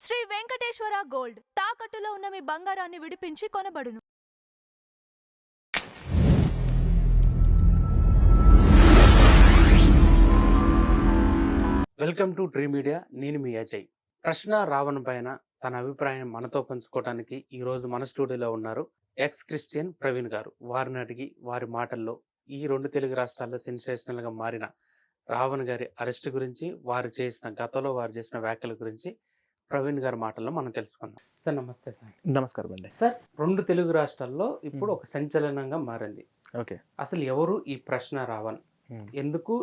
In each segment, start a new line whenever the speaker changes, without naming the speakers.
Shri Venkateswara gold తాకట్టులో ఉన్న మీ బంగారాన్ని విడిపించి కొనబడును.
Welcome to Dream Media. నేను మీ అజయ్. ప్రశ్న రావణ పైన తన అభిప్రాయం మనతో పంచుకోవడానికి ఈరోజు మన స్టూడియోలో ఉన్నారు ఎక్స్ క్రిస్టియన్ ప్రవీణ్ గారు. వారిని అడిగి వారి మాటల్లో ఈ రెండు తెలుగు రాష్ట్రాల్లో సెన్సేషనల్ గా మారిన రావణ్ గారి అరెస్ట్ గురించి, గతంలో వారు చేసిన వ్యాఖ్యల గురించి ప్రవీణ్ గారి మాటల్లో మనం తెలుసుకుందాం. సార్ నమస్తే. సార్
నమస్కారం అండి.
సార్, రెండు తెలుగు రాష్ట్రాల్లో ఇప్పుడు ఒక సంచలనంగా మారింది.
ఓకే,
అసలు ఎవరు ఈ ప్రశ్న రావణ్, ఎందుకు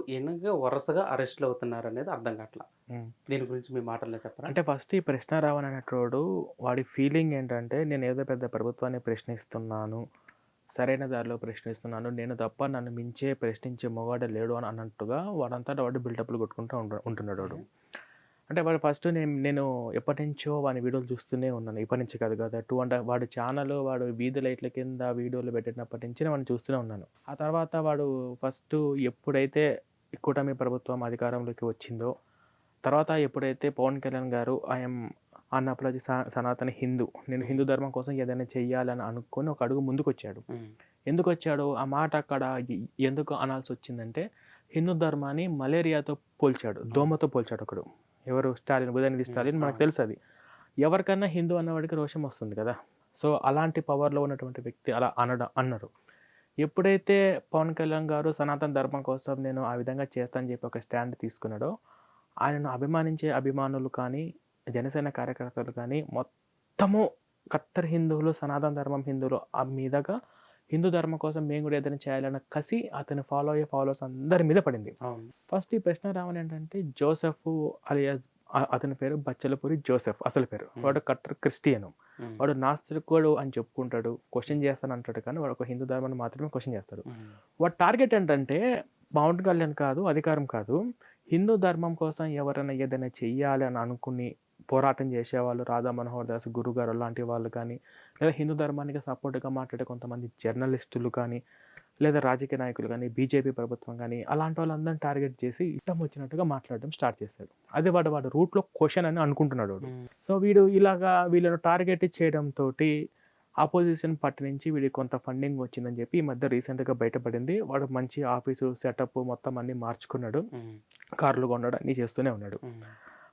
వరుసగా అరెస్ట్లు అవుతున్నారు అనేది అర్థం కావట్లా. దీని గురించి మీ మాటల్లో చెప్పరా?
అంటే ఫస్ట్ ఈ ప్రశ్న రావణ్ అనేటోడు వాడి ఫీలింగ్ ఏంటంటే, నేను ఏదో పెద్ద ప్రభుత్వాన్ని ప్రశ్నిస్తున్నాను, సరైన దారిలో ప్రశ్నిస్తున్నాను, నేను తప్ప నన్ను మించే ప్రశ్నించే మొగాడే లేడు అని అన్నట్టుగా వాడంతా వాడు బిల్డప్లు కొట్టుకుంటూ ఉంటున్నాడు వాడు. అంటే వాడు ఫస్ట్ నేను ఎప్పటి నుంచో వాడి వీడియోలు చూస్తూనే ఉన్నాను. ఇప్పటి నుంచి కాదు కదా, వాడు ఛానల్, వాడు వీధి లైట్ల కింద వీడియోలు పెట్టినప్పటి నుంచి నేను వాడిని చూస్తూనే ఉన్నాను. ఆ తర్వాత వాడు ఫస్ట్ ఎప్పుడైతే కూటమి ప్రభుత్వం అధికారంలోకి వచ్చిందో, తర్వాత ఎప్పుడైతే పవన్ కళ్యాణ్ గారు ఐఎమ్ అన్నప్లజీ సనాతన హిందూ, నేను హిందూ ధర్మం కోసం ఏదైనా చెయ్యాలని అనుకొని ఒక అడుగు ముందుకు వచ్చాడు. ఎందుకు వచ్చాడు ఆ మాట అక్కడ ఎందుకు అనాల్సి వచ్చిందంటే, హిందూ ధర్మాన్ని మలేరియాతో పోల్చాడు, దోమతో పోల్చాడు ఒకడు. ఎవరు? స్టాలిన్, ఉదయనిధి స్టాలిన్. మనకు తెలుసు అది. ఎవరికన్నా హిందూ అన్నవాడికి రోషం వస్తుంది కదా. సో అలాంటి పవర్లో ఉన్నటువంటి వ్యక్తి అలా అన్నారు. ఎప్పుడైతే పవన్ కళ్యాణ్ గారు సనాతన ధర్మం కోసం నేను ఆ విధంగా చేస్తానని చెప్పి ఒక స్టాండ్ తీసుకున్నాడో, ఆయనను అభిమానించే అభిమానులు కానీ, జనసేన కార్యకర్తలు కానీ మొత్తము కట్టర్ హిందువులు, సనాతన ధర్మం హిందువులు ఆ మీదగా హిందూ ధర్మం కోసం మేము కూడా ఏదైనా చేయాలన్న కసి అతను ఫాలోవర్స్ అందరి మీద పడింది. ఫస్ట్ ఈ ప్రశ్న రావని ఏంటంటే, జోసెఫ్ అలియాస్, అతని పేరు బచ్చలపూరి జోసెఫ్ అసలు పేరు. వాడు కట్టర్ క్రిస్టియను, వాడు నాస్తికుడు అని చెప్పుకుంటాడు, క్వశ్చన్ చేస్తాను అంటాడు, కానీ వాడు ఒక హిందూ ధర్మాన్ని మాత్రమే క్వశ్చన్ చేస్తాడు. వాడు టార్గెట్ ఏంటంటే పవన్ కళ్యాణ్ కాదు, అధికారం కాదు, హిందూ ధర్మం కోసం ఎవరైనా ఏదైనా చెయ్యాలి అని అనుకుని పోరాటం చేసేవాళ్ళు, రాధా మనోహర్ దాస్ గురుగారు లాంటి వాళ్ళు కానీ, లేదా హిందూ ధర్మానికి సపోర్ట్గా మాట్లాడే కొంతమంది జర్నలిస్టులు కానీ, లేదా రాజకీయ నాయకులు కానీ, బీజేపీ ప్రభుత్వం కానీ, అలాంటి వాళ్ళందరినీ టార్గెట్ చేసి ఇష్టం వచ్చినట్టుగా మాట్లాడడం స్టార్ట్ చేశాడు. అదే వాడు రూట్లో క్వశ్చన్ అని అనుకుంటున్నాడు వాడు. సో వీళ్ళను టార్గెట్ చేయడంతో ఆపోజిషన్ పార్టీ నుంచి వీడికి కొంత ఫండింగ్ వచ్చిందని చెప్పి ఈ మధ్య రీసెంట్గా బయటపడింది. వాడు మంచి ఆఫీసు సెటప్ మొత్తం అన్ని మార్చుకున్నాడు, కార్లు కొన్నాడు, అన్నీ చేస్తూనే ఉన్నాడు.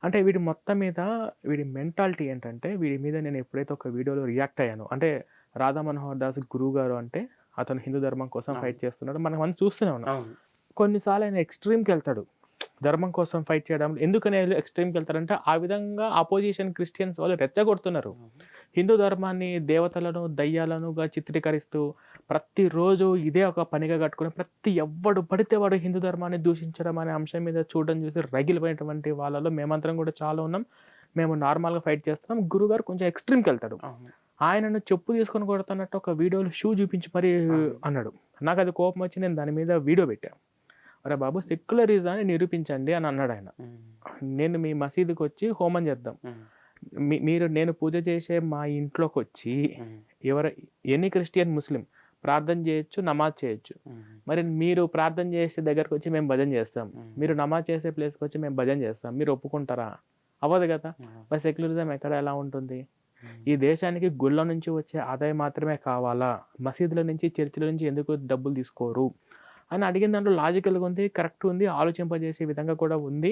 అంటే వీడి మొత్తం మీద వీడి మెంటాలిటీ ఏంటంటే, వీడి మీద నేను ఎప్పుడైతే ఒక వీడియోలో రియాక్ట్ అయ్యాను, అంటే రాధా మనోహర్ దాస్ గురువు గారు అంటే అతను హిందూ ధర్మం కోసం ఫైట్ చేస్తున్నాడు, మనం చూస్తూనే ఉన్నాం. కొన్నిసార్లు ఆయన ఎక్స్ట్రీమ్కి వెళ్తాడు ధర్మం కోసం ఫైట్ చేయడం. ఎందుకని ఎక్స్ట్రీమ్కి వెళ్తారంటే, ఆ విధంగా ఆపోజిషన్ క్రిస్టియన్స్ వాళ్ళు రెచ్చగొడుతున్నారు. హిందూ ధర్మాన్ని దేవతలను దయ్యాలనుగా చిత్రీకరిస్తూ ప్రతిరోజు ఇదే ఒక పనిగా కట్టుకుని ఎవడు పడితే వాడు హిందూ ధర్మాన్ని దూషించడం అనే అంశం మీద చూడడం చూసి రగిలిపోయినటువంటి వాళ్ళలో మేమంతరం కూడా చాలా ఉన్నాం. మేము నార్మల్గా ఫైట్ చేస్తున్నాం. గురుగారు కొంచెం ఎక్స్ట్రీమ్కి వెళ్తాడు. ఆయనను చెప్పు తీసుకొని కొడుతున్నట్టు ఒక వీడియోలో షూ చూపించి మరీ అన్నాడు. నాకు అది కోపం వచ్చి నేను దాని మీద వీడియో పెట్టాను. అరే బాబు, సెక్యులరిజాన్ని నిరూపించండి అని అన్నాడు ఆయన. నేను మీ మసీదుకి వచ్చి హోమం చేద్దాం, నేను పూజ చేసే మా ఇంట్లోకి వచ్చి ఎనీ క్రిస్టియన్ ముస్లిం ప్రార్థన చేయొచ్చు, నమాజ్ చేయొచ్చు. మరి మీరు ప్రార్థన చేసే దగ్గరకు వచ్చి మేము భజన చేస్తాం, మీరు నమాజ్ చేసే ప్లేస్కి వచ్చి మేము భజన చేస్తాం, మీరు ఒప్పుకుంటారా? అవ్వదు కదా. మరి సెక్యులరిజం ఎక్కడ ఎలా ఉంటుంది? ఈ దేశానికి గుళ్ళ నుంచి వచ్చే ఆదాయం మాత్రమే కావాలా? మసీదుల నుంచి, చర్చిల నుంచి ఎందుకు డబ్బులు తీసుకోరు అని అడిగిన దాంట్లో లాజికల్గా ఉంది, కరెక్ట్ ఉంది, ఆలోచింపజేసే విధంగా కూడా ఉంది.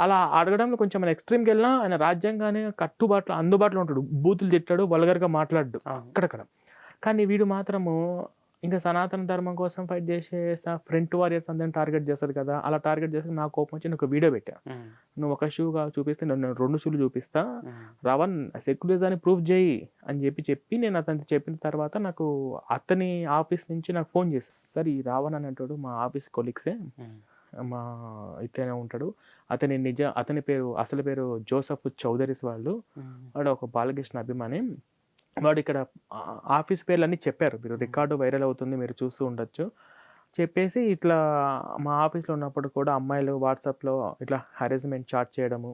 అలా అడగడంలో కొంచెం మన ఎక్స్ట్రీమ్కి వెళ్ళినా ఆయన రాజ్యాంగానే అందుబాటులో ఉంటాడు, బూతులు తిట్టాడు, వల్గర్గా మాట్లాడు అక్కడక్కడ. కానీ వీడు మాత్రము ఇంకా సనాతన ధర్మం కోసం ఫైట్ చేసే ఫ్రంట్ వారియర్స్ అందరిని టార్గెట్ చేస్తాడు కదా. అలా టార్గెట్ చేస్తే నాకు కోపం వచ్చి నేను ఒక వీడియో పెట్టా. నువ్వు ఒక షూ చూపిస్తే నేను 2 షూలు చూపిస్తా, రావణ్ సెక్యులరిజాన్ని ప్రూఫ్ చేయి అని చెప్పి నేను అతనికి చెప్పిన తర్వాత నాకు అతని ఆఫీస్ నుంచి నాకు ఫోన్ చేశాను. సార్, ఈ రావణ్ అనేటోడు మా ఆఫీస్ కొలీగ్సే, మా ఇతనే ఉంటాడు, అతని అసలు పేరు జోసెఫ్ చౌదరీస్ వాళ్ళు, వాడు ఒక బాలకృష్ణ అభిమాని, వాడు ఇక్కడ ఆఫీస్ పేర్లన్నీ చెప్పారు, మీరు రికార్డు వైరల్ అవుతుంది, మీరు చూస్తూ ఉండొచ్చు చెప్పేసి, ఇట్లా మా ఆఫీస్లో ఉన్నప్పుడు కూడా అమ్మాయిలు వాట్సాప్లో ఇట్లా హెరాస్మెంట్ చాట్ చేయడము,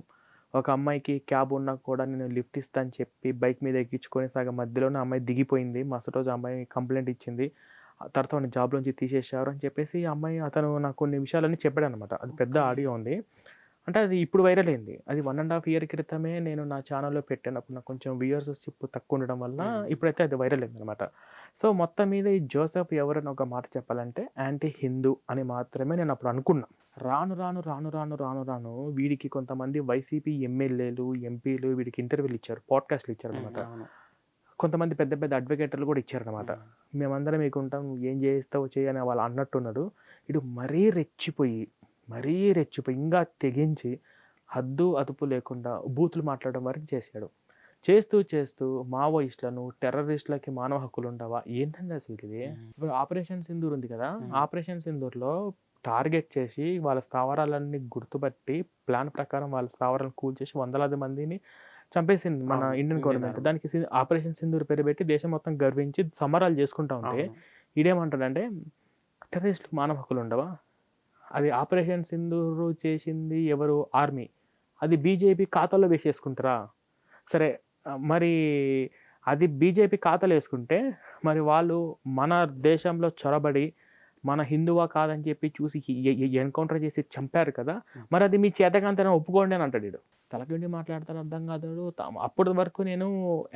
ఒక అమ్మాయికి క్యాబ్ ఉన్నా కూడా నేను లిఫ్ట్ ఇస్తా అని చెప్పి బైక్ మీద ఎక్కించుకొని సగం మధ్యలోనే అమ్మాయి దిగిపోయింది, మరుసటి రోజు అమ్మాయి కంప్లైంట్ ఇచ్చింది, తర్వాత వాడిని జాబ్లోంచి తీసేశారు అని చెప్పేసి అతను నాకు కొన్ని విషయాలన్నీ చెప్పాడు అనమాట. అది పెద్ద ఆడియో ఉంది. అంటే అది ఇప్పుడు వైరల్ అయింది. అది 1½ ఇయర్ క్రితమే నేను నా ఛానెల్‌లో పెట్టాను. అప్పుడు నాకు కొంచెం వ్యూవర్షిప్ తక్కువ ఉండడం వల్ల ఇప్పుడైతే అది వైరల్ అయిందనమాట. సో, మొత్తం మీద ఈ జోసెఫ్ ఎవరని ఒక మాట చెప్పాలంటే యాంటీ హిందూ అని మాత్రమే నేను అప్పుడు అనుకున్నా. రాను వీడికి కొంతమంది వైసీపీ ఎమ్మెల్యేలు, ఎంపీలు వీడికి ఇంటర్వ్యూలు ఇచ్చారు. పాడ్‌కాస్ట్‌లు ఇచ్చారనమాట. కొంతమంది పెద్ద పెద్ద అడ్వకేటర్లు కూడా ఇచ్చారనమాట. మేమందరం మీకుంటాం, ఏం చేస్తావో చెయ్యి అని వాళ్ళు అన్నట్టున్నాడు. వీడు మరీ రెచ్చిపోయి ఇంకా తెగించి హద్దు అదుపు లేకుండా బూతులు మాట్లాడడం వరకు చేశాడు. చేస్తూ మావోయిస్టులను, టెర్రరిస్టులకి మానవ హక్కులు ఉండవా? ఏంటండి అసలు ఇది? ఇప్పుడు ఆపరేషన్ సింధూర్ ఉంది కదా, ఆపరేషన్ సింధూర్లో టార్గెట్ చేసి వాళ్ళ స్థావరాలన్నీ గుర్తుపట్టి ప్లాన్ ప్రకారం వాళ్ళ స్థావరాలను కూల్చేసి వందలాది మందిని చంపేసింది మన ఇండియన్ గవర్నమెంట్. దానికి ఆపరేషన్ సింధూర్ పేరు పెట్టి దేశం మొత్తం గర్వించి సమరాలు చేసుకుంటా ఉంటే ఈడేమంటాడంటే టెర్రరిస్టులకు మానవ హక్కులు ఉండవా? అది ఆపరేషన్ సింధూర్ చేసింది ఎవరు? ఆర్మీ. అది బీజేపీ ఖాతాలో వేసేసుకుంటారా? సరే, మరి అది బీజేపీ ఖాతాలో వేసుకుంటే మరి వాళ్ళు మన దేశంలో చొరబడి మన హిందువా కాదని చెప్పి చూసి ఎన్కౌంటర్ చేసి చంపారు కదా, మరి అది మీ చేతకాంతనం ఒప్పుకోండి అని అంటాడు వీడు. తలకిండి మాట్లాడతారు, అర్థం కాదు. అప్పటి వరకు నేను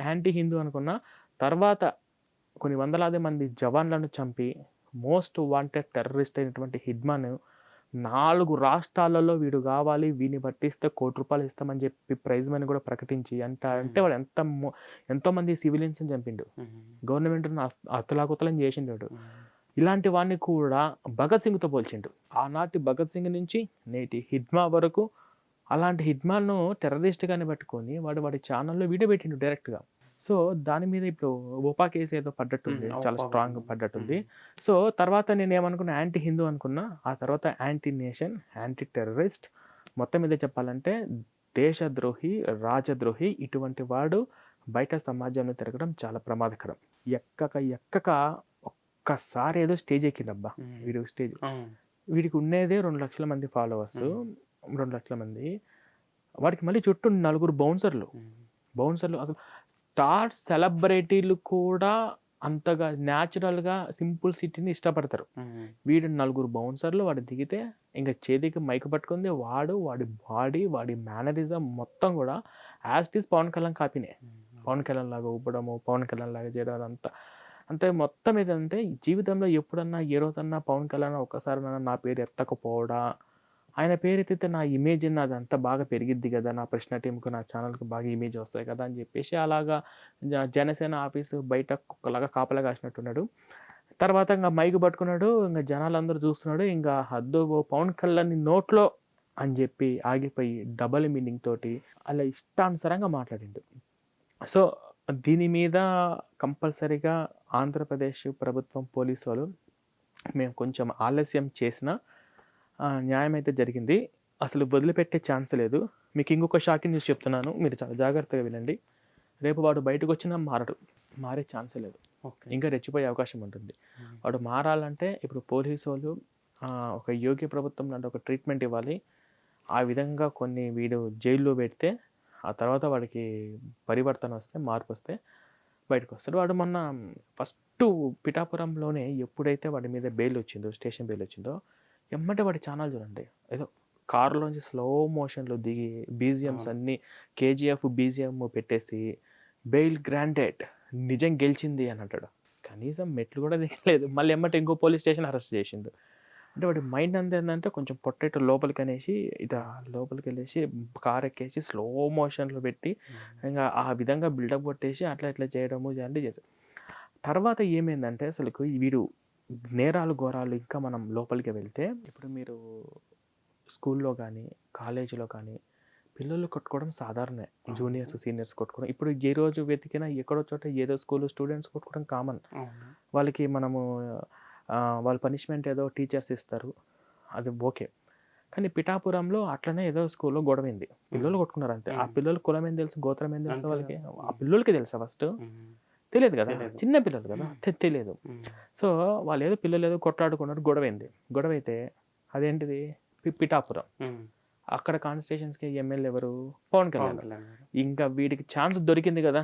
యాంటీ హిందూ అనుకున్నా. తర్వాత కొన్ని వందలాది మంది జవాన్లను చంపి మోస్ట్ వాంటెడ్ టెర్రరిస్ట్ అయినటువంటి హిడ్మాన్ 4 రాష్ట్రాలలో వీడు కావాలి, వీడిని పట్టిస్తే ₹1,00,00,000 ఇస్తామని చెప్పి ప్రైజ్ మనీ కూడా ప్రకటించి అంటే వాడు ఎంతోమంది సివిలియన్స్ని చంపిండు, గవర్నమెంట్ను అతలాకుతలం చేసిండు వాడు. ఇలాంటి వాడిని కూడా భగత్ సింగ్తో పోల్చిండు. ఆనాటి భగత్ సింగ్ నుంచి నేటి హిడ్మా వరకు అలాంటి హిడ్మాను టెర్రరిస్ట్గానే పట్టుకొని వాడి ఛానల్లో వీడియో పెట్టిండు డైరెక్ట్గా. సో దాని మీద ఇప్పుడు ఓపా కేసు ఏదో పడ్డట్టుంది, చాలా స్ట్రాంగ్ పడ్డట్టుంది. సో తర్వాత నేను ఏమనుకున్నా, యాంటీ హిందూ అనుకున్నా. ఆ తర్వాత యాంటీ నేషన్, యాంటీ టెర్రరిస్ట్. మొత్తం మీద చెప్పాలంటే దేశద్రోహి, రాజద్రోహి ఇటువంటి వాడు బయట సమాజంలో తిరగడం చాలా ప్రమాదకరం. ఎక్కక ఒక్కసారి ఏదో స్టేజ్ ఎక్కిండబ్బా వీడు. స్టేజ్ వీడికి ఉండేదే 2 లక్షల మంది ఫాలోవర్స్, 2 లక్షల మంది. వాడికి మళ్ళీ చుట్టూ 4 బౌన్సర్లు. అసలు స్టార్ సెలబ్రిటీలు కూడా అంతగా న్యాచురల్గా సింపుల్ సిటీని ఇష్టపడతారు. వీడు 4 బౌన్సర్లు, వాడు దిగితే ఇంకా చేతికి మైక్ పట్టుకుంది వాడి బాడీ, వాడి మేనరిజం మొత్తం కూడా as it is Pawan Kalyan కాపీనే. పవన్ కళ్యాణ్ లాగా ఊపడము, పవన్ కళ్యాణ్ లాగా చేయడం, అదంతా అంటే మొత్తం ఏదంటే జీవితంలో ఎప్పుడన్నా ఏ రోజన్నా పవన్ కళ్యాణ్ ఒక్కసారి నా పేరు ఎత్తకపోవడా, ఆయన పేరు ఎత్తితే నా ఇమేజ్ నాది అంతా బాగా పెరిగిద్ది కదా, నా ప్రశ్న టీంకు నా ఛానల్కి బాగా ఇమేజ్ వస్తాయి కదా అని చెప్పేసి అలాగా జనసేన ఆఫీసు బయట కుక్కలాగా కాపలా కాసినట్టున్నాడు. తర్వాత ఇంకా మైక్ పట్టుకున్నాడు, ఇంకా జనాలందరూ చూస్తున్నాడు. ఇంకా హద్దు పవన్ కళ్యాణ్ నోట్లో అని చెప్పి ఆగిపోయి డబల్ మీనింగ్ తోటి అలా ఇష్టానుసారంగా మాట్లాడిండు. సో దీని మీద కంపల్సరీగా ఆంధ్రప్రదేశ్ ప్రభుత్వం, పోలీసు వాళ్ళు మేము కొంచెం ఆలస్యం చేసిన న్యాయం అయితే జరిగింది. అసలు వదిలిపెట్టే ఛాన్స్ లేదు. మీకు ఇంకొక షాకింగ్ న్యూస్ చెప్తున్నాను, మీరు చాలా జాగ్రత్తగా వినండి. రేపు వాడు బయటకు వచ్చినా మారే ఛాన్సే లేదు. ఇంకా రెచ్చిపోయే అవకాశం ఉంటుంది. వాడు మారాలంటే ఇప్పుడు పోలీసు వాళ్ళు ఒక యోగ్య ప్రభుత్వం లాంటి ఒక ట్రీట్మెంట్ ఇవ్వాలి. ఆ విధంగా వీడు జైల్లో పెడితే ఆ తర్వాత వాడికి పరివర్తన వస్తే, మార్పు వస్తే బయటకు వస్తాడు. వాడు మొన్న ఫస్ట్ పిఠాపురంలోనే ఎప్పుడైతే వాడి మీద బెయిల్ వచ్చిందో, స్టేషన్ బెయిల్ వచ్చిందో, ఎమ్మటే వాడి ఛానల్ చూడండి, ఏదో కారులోంచి స్లో మోషన్లో దిగి బీజిఎమ్స్ అన్నీ కేజీఎఫ్ బీజిఎం పెట్టేసి బెయిల్ గ్రాంటెడ్, నిజం గెలిచింది అని అంటాడు. కనీసం మెట్లు కూడా దిగలేదు. మళ్ళీ ఎమ్మటే ఇంకో పోలీస్ స్టేషన్ అరెస్ట్ చేసిండు. అంటే వాడి మైండ్ అంతా ఏంటంటే కొంచెం పొట్టేట లోపలికి అనేసి లోపలికి వెళ్ళేసి కార్ ఎక్కేసి స్లో మోషన్లో పెట్టి ఇంకా ఆ విధంగా బిల్డప్ కొట్టేసి అట్లా చేయడము చేశారు. తర్వాత ఏమైందంటే అసలు వీడు నేరాలు ఘోరాలు ఇంకా మనం లోపలికి వెళ్తే, ఇప్పుడు మీరు స్కూల్లో కానీ కాలేజీలో కానీ పిల్లలు కొట్టుకోవడం సాధారణమే. జూనియర్స్ సీనియర్స్ కొట్టుకోవడం ఇప్పుడు ఏ రోజు వెతికినా ఎక్కడో చోట ఏదో స్కూల్ స్టూడెంట్స్ కొట్టుకోవడం కామన్. వాళ్ళకి మనము వాళ్ళ పనిష్మెంట్ ఏదో టీచర్స్ ఇస్తారు, అది ఓకే. కానీ పిఠాపురంలో అట్లనే ఏదో స్కూల్లో గొడవైంది, పిల్లలు కొట్టుకున్నారు అంతే. ఆ పిల్లలు కులం ఏం తెలుసు, గోత్రం ఏం తెలుసు వాళ్ళకి? ఆ పిల్లలకి తెలుసా? ఫస్ట్ తెలియదు కదా, చిన్న పిల్లలు కదా, తెలియదు. సో వాళ్ళు ఏదో పిల్లలు ఏదో కొట్లాడుకున్నారు, గొడవ అయితే అదేంటిది పిఠాపురం. అక్కడ కాన్స్టిట్యూషన్స్కి ఎమ్మెల్యే ఎవరు? పవన్ కళ్యాణ్. ఇంకా వీడికి ఛాన్స్ దొరికింది కదా,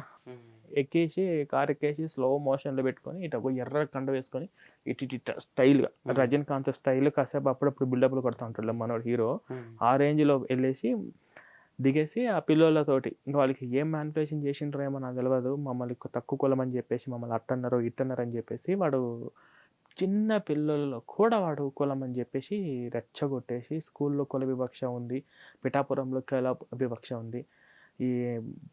ఎక్కేసి కారు ఎక్కేసి స్లో మోషన్లో పెట్టుకొని ఇటు ఒక ఎర్ర కండ వేసుకొని ఇటు స్టైల్గా రజనీకాంత్ స్టైల్ కాసేపు అప్పుడప్పుడు బిల్డప్లు కొడుతూ ఉంటాడు మనోడు హీరో. ఆ రేంజ్లో వెళ్ళేసి దిగేసి ఆ పిల్లలతోటి ఇంకా వాళ్ళకి ఏం మ్యానిపులేషన్ చేసిండ్రో ఏమో నాకు తెలియదు, మమ్మల్ని తక్కువ కులం అని చెప్పేసి మమ్మల్ని అట్టన్నారు ఇట్టన్నారు అని చెప్పేసి వాడు చిన్న పిల్లలలో కూడా వాడు కులం అని చెప్పేసి రెచ్చగొట్టేసి స్కూల్లో కుల వివక్ష ఉంది, పిఠాపురంలో కుల వివక్ష ఉంది, ఈ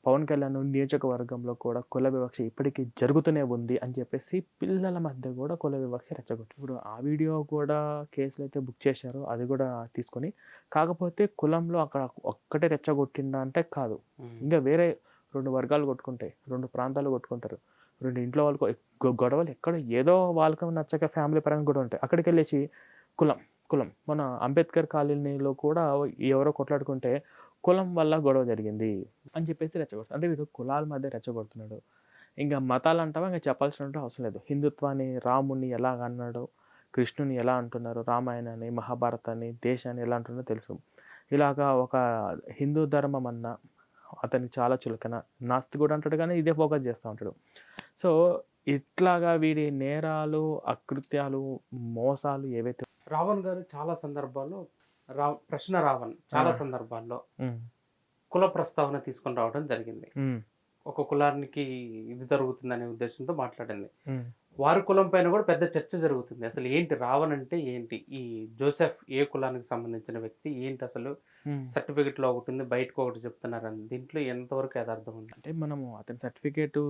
పవన్ కళ్యాణ్ నియోజకవర్గంలో కూడా కుల వివక్ష ఇప్పటికీ జరుగుతూనే ఉంది అని చెప్పేసి పిల్లల మధ్య కూడా కుల వివక్ష రెచ్చగొట్టి ఇప్పుడు ఆ వీడియో కూడా కేసులు అయితే బుక్ చేశారు, అది కూడా తీసుకొని. కాకపోతే కులంలో అక్కడ ఒక్కటే రెచ్చగొట్టిందా అంటే కాదు, ఇంకా వేరే 2 వర్గాలు కొట్టుకుంటాయి, 2 ప్రాంతాలు కొట్టుకుంటారు, 2 ఇంట్లో వాళ్ళకు గొడవలు ఎక్కడ ఏదో వాళ్ళకి నచ్చక ఫ్యామిలీ పరంగా కూడా ఉంటాయి. అక్కడికి వెళ్ళేసి కులం కులం మన అంబేద్కర్ కాలనీలో కూడా ఎవరో కొట్లాడుకుంటే కులం వల్ల గొడవ జరిగింది అని చెప్పేసి రెచ్చగొడుతుంది. అంటే వీడు కులాల మధ్య రెచ్చగొడుతున్నాడు. ఇంకా మతాలు అంటావా ఇంకా చెప్పాల్సిన అవసరం లేదు. హిందుత్వాన్ని రాముని ఎలా అన్నాడు, కృష్ణుని ఎలా అంటున్నారు, రామాయణాన్ని మహాభారతాన్ని దేశాన్ని ఎలా అంటున్నారో తెలుసు. ఇలాగా ఒక హిందూ ధర్మం అన్న అతనికి చాలా చులకన, నాస్తికుడు అంటాడు కానీ ఇదే ఫోకస్ చేస్తూ ఉంటాడు. సో ఇట్లాగా వీడి నేరాలు అకృత్యాలు మోసాలు ఏవైతే
రావణ్ గారు చాలా సందర్భాల్లో ప్రశ్న రావణ్ చాలా సందర్భాల్లో కుల ప్రస్తావన తీసుకొని రావడం జరిగింది. ఒక కులానికి ఇది జరుగుతుందనే ఉద్దేశంతో మాట్లాడింది. వారి కులం పైన కూడా పెద్ద చర్చ జరుగుతుంది. అసలు ఏంటి రావణ్ అంటే ఏంటి, ఈ జోసెఫ్ ఏ కులానికి సంబంధించిన వ్యక్తి ఏంటి, అసలు సర్టిఫికెట్ లో ఒకటి ఉంది బయటకు ఒకటి చెప్తున్నారని దీంట్లో ఎంతవరకు యథార్థం ఉంది?
అంటే మనము అతని సర్టిఫికేటు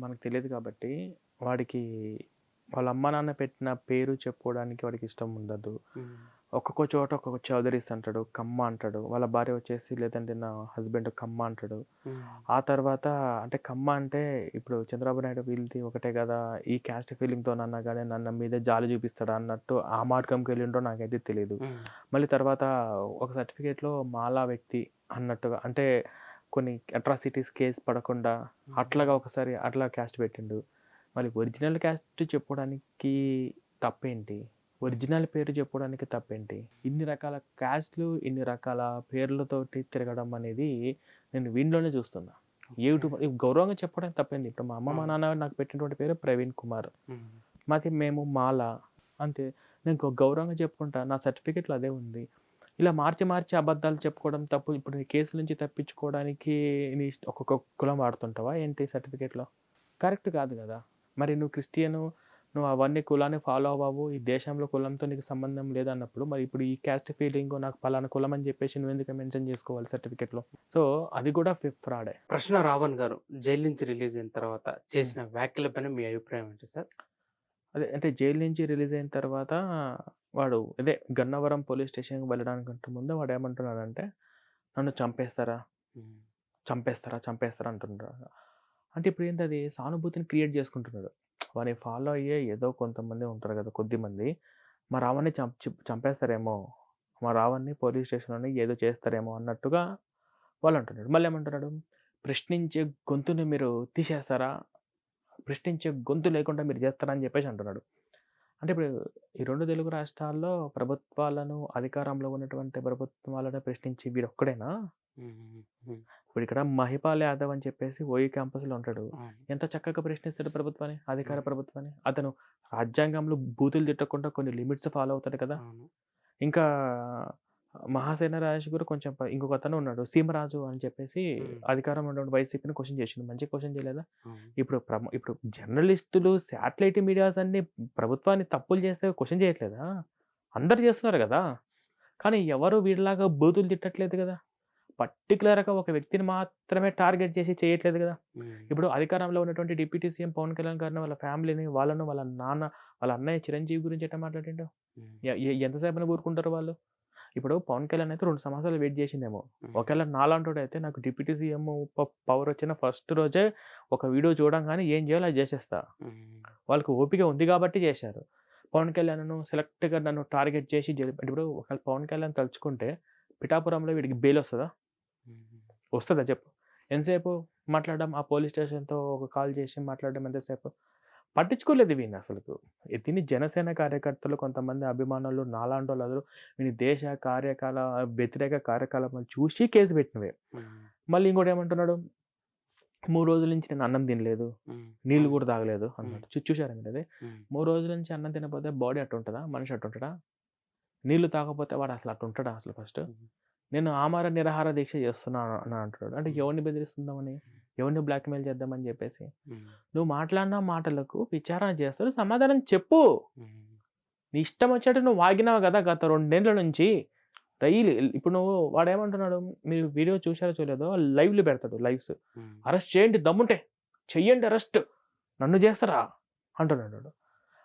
మనకు తెలియదు కాబట్టి వాడికి వాళ్ళ అమ్మ నాన్న పెట్టిన పేరు చెప్పుకోవడానికి వాడికి ఇష్టం ఉండదు. ఒక్కొక్క చోట ఒక్కొక్క చౌదరీస్ అంటాడు, కమ్మ అంటాడు, వాళ్ళ భార్య వచ్చేసి లేదంటే నా హస్బెండ్ కమ్మ అంటాడు. ఆ తర్వాత అంటే కమ్మ అంటే ఇప్పుడు చంద్రబాబు నాయుడు వీళ్ళది ఒకటే కదా, ఈ క్యాస్ట్ ఫీలింగ్తో నన్న కానీ నన్న మీదే జాలి చూపిస్తాడు అన్నట్టు ఆ మార్గంకి వెళ్ళిండో నాకైతే తెలియదు. మళ్ళీ తర్వాత ఒక సర్టిఫికేట్లో మాలా వ్యక్తి అన్నట్టుగా అంటే కొన్ని అట్రాసిటీస్ కేసు పడకుండా అట్లాగా ఒకసారి అట్లా క్యాస్ట్ పెట్టిండు. మళ్ళీ ఒరిజినల్ క్యాస్ట్ చెప్పుకోవడానికి తప్పేంటి, ఒరిజినల్ పేరు చెప్పుకోవడానికి తప్పేంటి? ఇన్ని రకాల క్యాస్ట్లు ఇన్ని రకాల పేర్లతోటి తిరగడం అనేది నేను వీళ్ళలోనే చూస్తున్నా. యూట్యూబ్ గౌరవంగా చెప్పడానికి తప్పేంది? ఇప్పుడు మా అమ్మ మా నాన్న నాకు పెట్టినటువంటి పేరు ప్రవీణ్ కుమార్, మాది మేము మాల అంతే, నేను గౌరవంగా చెప్పుకుంటా, నా సర్టిఫికెట్లో అదే ఉంది. ఇలా మార్చి మార్చి అబద్ధాలు చెప్పుకోవడం తప్పు. ఇప్పుడు నీ కేసు నుంచి తప్పించుకోవడానికి నీ ఒక్కొక్క కులం వాడుతుంటావా ఏంటి సర్టిఫికేట్లో? కరెక్ట్ కాదు కదా. మరి నువ్వు క్రిస్టియను, నువ్వు అవన్నీ కులాన్ని ఫాలో అవ్వవు, ఈ దేశంలో కులంతో నీకు సంబంధం లేదన్నప్పుడు మరి ఇప్పుడు ఈ క్యాస్ట్ ఫీలింగ్ నాకు పలానా కులం అని చెప్పేసి నువ్వు ఎందుకు మెన్షన్ చేసుకోవాలి సర్టిఫికేట్లో? సో అది కూడా ఫ్రాడే.
ప్రశ్న రావణ్ గారు జైలు నుంచి రిలీజ్ అయిన తర్వాత చేసిన వ్యాఖ్యలపైన మీ అభిప్రాయం ఏంటి సార్?
అదే అంటే జైలు నుంచి రిలీజ్ అయిన తర్వాత వాడు అదే గన్నవరం పోలీస్ స్టేషన్కి వెళ్ళడానికంటే ముందు వాడు ఏమంటున్నాడంటే నన్ను చంపేస్తారా చంపేస్తారా చంపేస్తారా అంటున్నాడు. అంటే ఇప్పుడు ఏంటి అది సానుభూతిని క్రియేట్ చేసుకుంటున్నాడు. వాడిని ఫాలో అయ్యే ఏదో కొంతమంది ఉంటారు కదా, కొద్దిమంది, మా రావణ్ణి చంపేస్తారేమో, మా రావణ్ణి పోలీస్ స్టేషన్లోనే ఏదో చేస్తారేమో అన్నట్టుగా వాళ్ళు అంటున్నాడు. మళ్ళీ ఏమంటున్నాడు, ప్రశ్నించే గొంతుని మీరు తీసేస్తారా, ప్రశ్నించే గొంతు లేకుండా మీరు చేస్తారా అని చెప్పేసి అంటున్నాడు. అంటే ఇప్పుడు ఈ 2 తెలుగు రాష్ట్రాల్లో ప్రభుత్వాలను అధికారంలో ఉన్నటువంటి ప్రభుత్వాలను ప్రశ్నించి వీడొక్కడేనా? ఇప్పుడు ఇక్కడ మహిపాల్ యాదవ్ అని చెప్పేసి ఓయూ క్యాంపస్లో ఉంటాడు. ఎంత చక్కగా ప్రశ్నిస్తాడు ప్రభుత్వాన్ని, అధికార ప్రభుత్వాన్ని. అతను రాజ్యాంగంలో బూతులు తిట్టకుండా కొన్ని లిమిట్స్ ఫాలో అవుతాడు కదా. ఇంకా మహాసేన రాజేష్ కూడా కొంచెం ఇంకొక అతను ఉన్నాడు సీమరాజు అని చెప్పేసి అధికారంలో ఉన్నటువంటి వైసీపీని క్వశ్చన్ చేసిండు. మంచి క్వశ్చన్ చేయలేదా? ఇప్పుడు జర్నలిస్టులు శాటిలైట్ మీడియాస్ అన్ని ప్రభుత్వాన్ని తప్పులు చేస్తే క్వశ్చన్ చేయట్లేదా? అందరు చేస్తున్నారు కదా, కానీ ఎవరు వీడిలాగా బూతులు తిట్టట్లేదు కదా. పర్టికులర్గా ఒక వ్యక్తిని మాత్రమే టార్గెట్ చేసి చేయట్లేదు కదా. ఇప్పుడు అధికారంలో ఉన్నటువంటి డిప్యూటీ సీఎం పవన్ కళ్యాణ్ గారిని, వాళ్ళ ఫ్యామిలీని, వాళ్ళను, వాళ్ళ నాన్న, వాళ్ళ అన్నయ్య చిరంజీవి గురించి ఎట్లా మాట్లాడిండు? ఎంతసేపు ఊరుకుంటారు వాళ్ళు? ఇప్పుడు పవన్ కళ్యాణ్ అయితే 2 సంవత్సరాలు వెయిట్ చేసిందేమో. ఒకవేళ నాలాంటి అయితే నాకు డిప్యూటీ సీఎం పవర్ వచ్చిన ఫస్ట్ రోజే ఒక వీడియో చూడంగానే ఏం చేయాలో అది చేసేస్తా. వాళ్ళకి ఓపిక ఉంది కాబట్టి చేశారు. పవన్ కళ్యాణ్ను సెలెక్ట్గా నన్ను టార్గెట్ చేసి ఇప్పుడు ఒకవేళ పవన్ కళ్యాణ్ తలుచుకుంటే పిఠాపురంలో వీడికి బెయిల్ వస్తుందా చెప్పు? ఎంతసేపు మాట్లాడడం, ఆ పోలీస్ స్టేషన్తో ఒక కాల్ చేసి మాట్లాడడం ఎంతసేపు? పట్టించుకోలేదు వీడిని అసలు. దీన్ని జనసేన కార్యకర్తలు కొంతమంది అభిమానులు నాలాంటి వాళ్ళు వీని దేశ వ్యతిరేక కార్యకలాపాలు చూసి కేసు పెట్టినవే. మళ్ళీ ఇంకోటి ఏమంటున్నాడు, 3 రోజుల నుంచి నేను అన్నం తినలేదు, నీళ్ళు కూడా తాగలేదు అన్నాడు. చూసారా మీరు అది? 3 రోజుల నుంచి అన్నం తినకపోతే బాడీ అట్టుంటదా? మనిషి అట్టుంటడా? నీళ్ళు తాగకపోతే వాడు అసలు అట్టుంటడా అసలు ఫస్ట్? నేను ఆమర నిరాహార దీక్ష చేస్తున్నాను అని అంటున్నాడు. అంటే ఎవరిని బెదిరిస్తుందామని, ఎవరిని బ్లాక్‌మెయిల్ చేద్దామని చెప్పేసి. నువ్వు మాట్లాడిన మాటలకు విచారణ చేస్తారు, సమాధానం చెప్పు. నీ ఇష్టం వచ్చినట్టు నువ్వు వాగినావు కదా గత 2 ఏళ్ల నుంచి. డైలీ ఇప్పుడు నువ్వు వాడేమంటున్నాడు, మీరు వీడియో చూసారో చూడలేదో లైవ్‌లు పెడతాడు లైవ్స్. అరెస్ట్ చేయండి దమ్ముంటే, చెయ్యండి అరెస్ట్, నన్ను చేస్తారా అంటున్నాడు వాడు.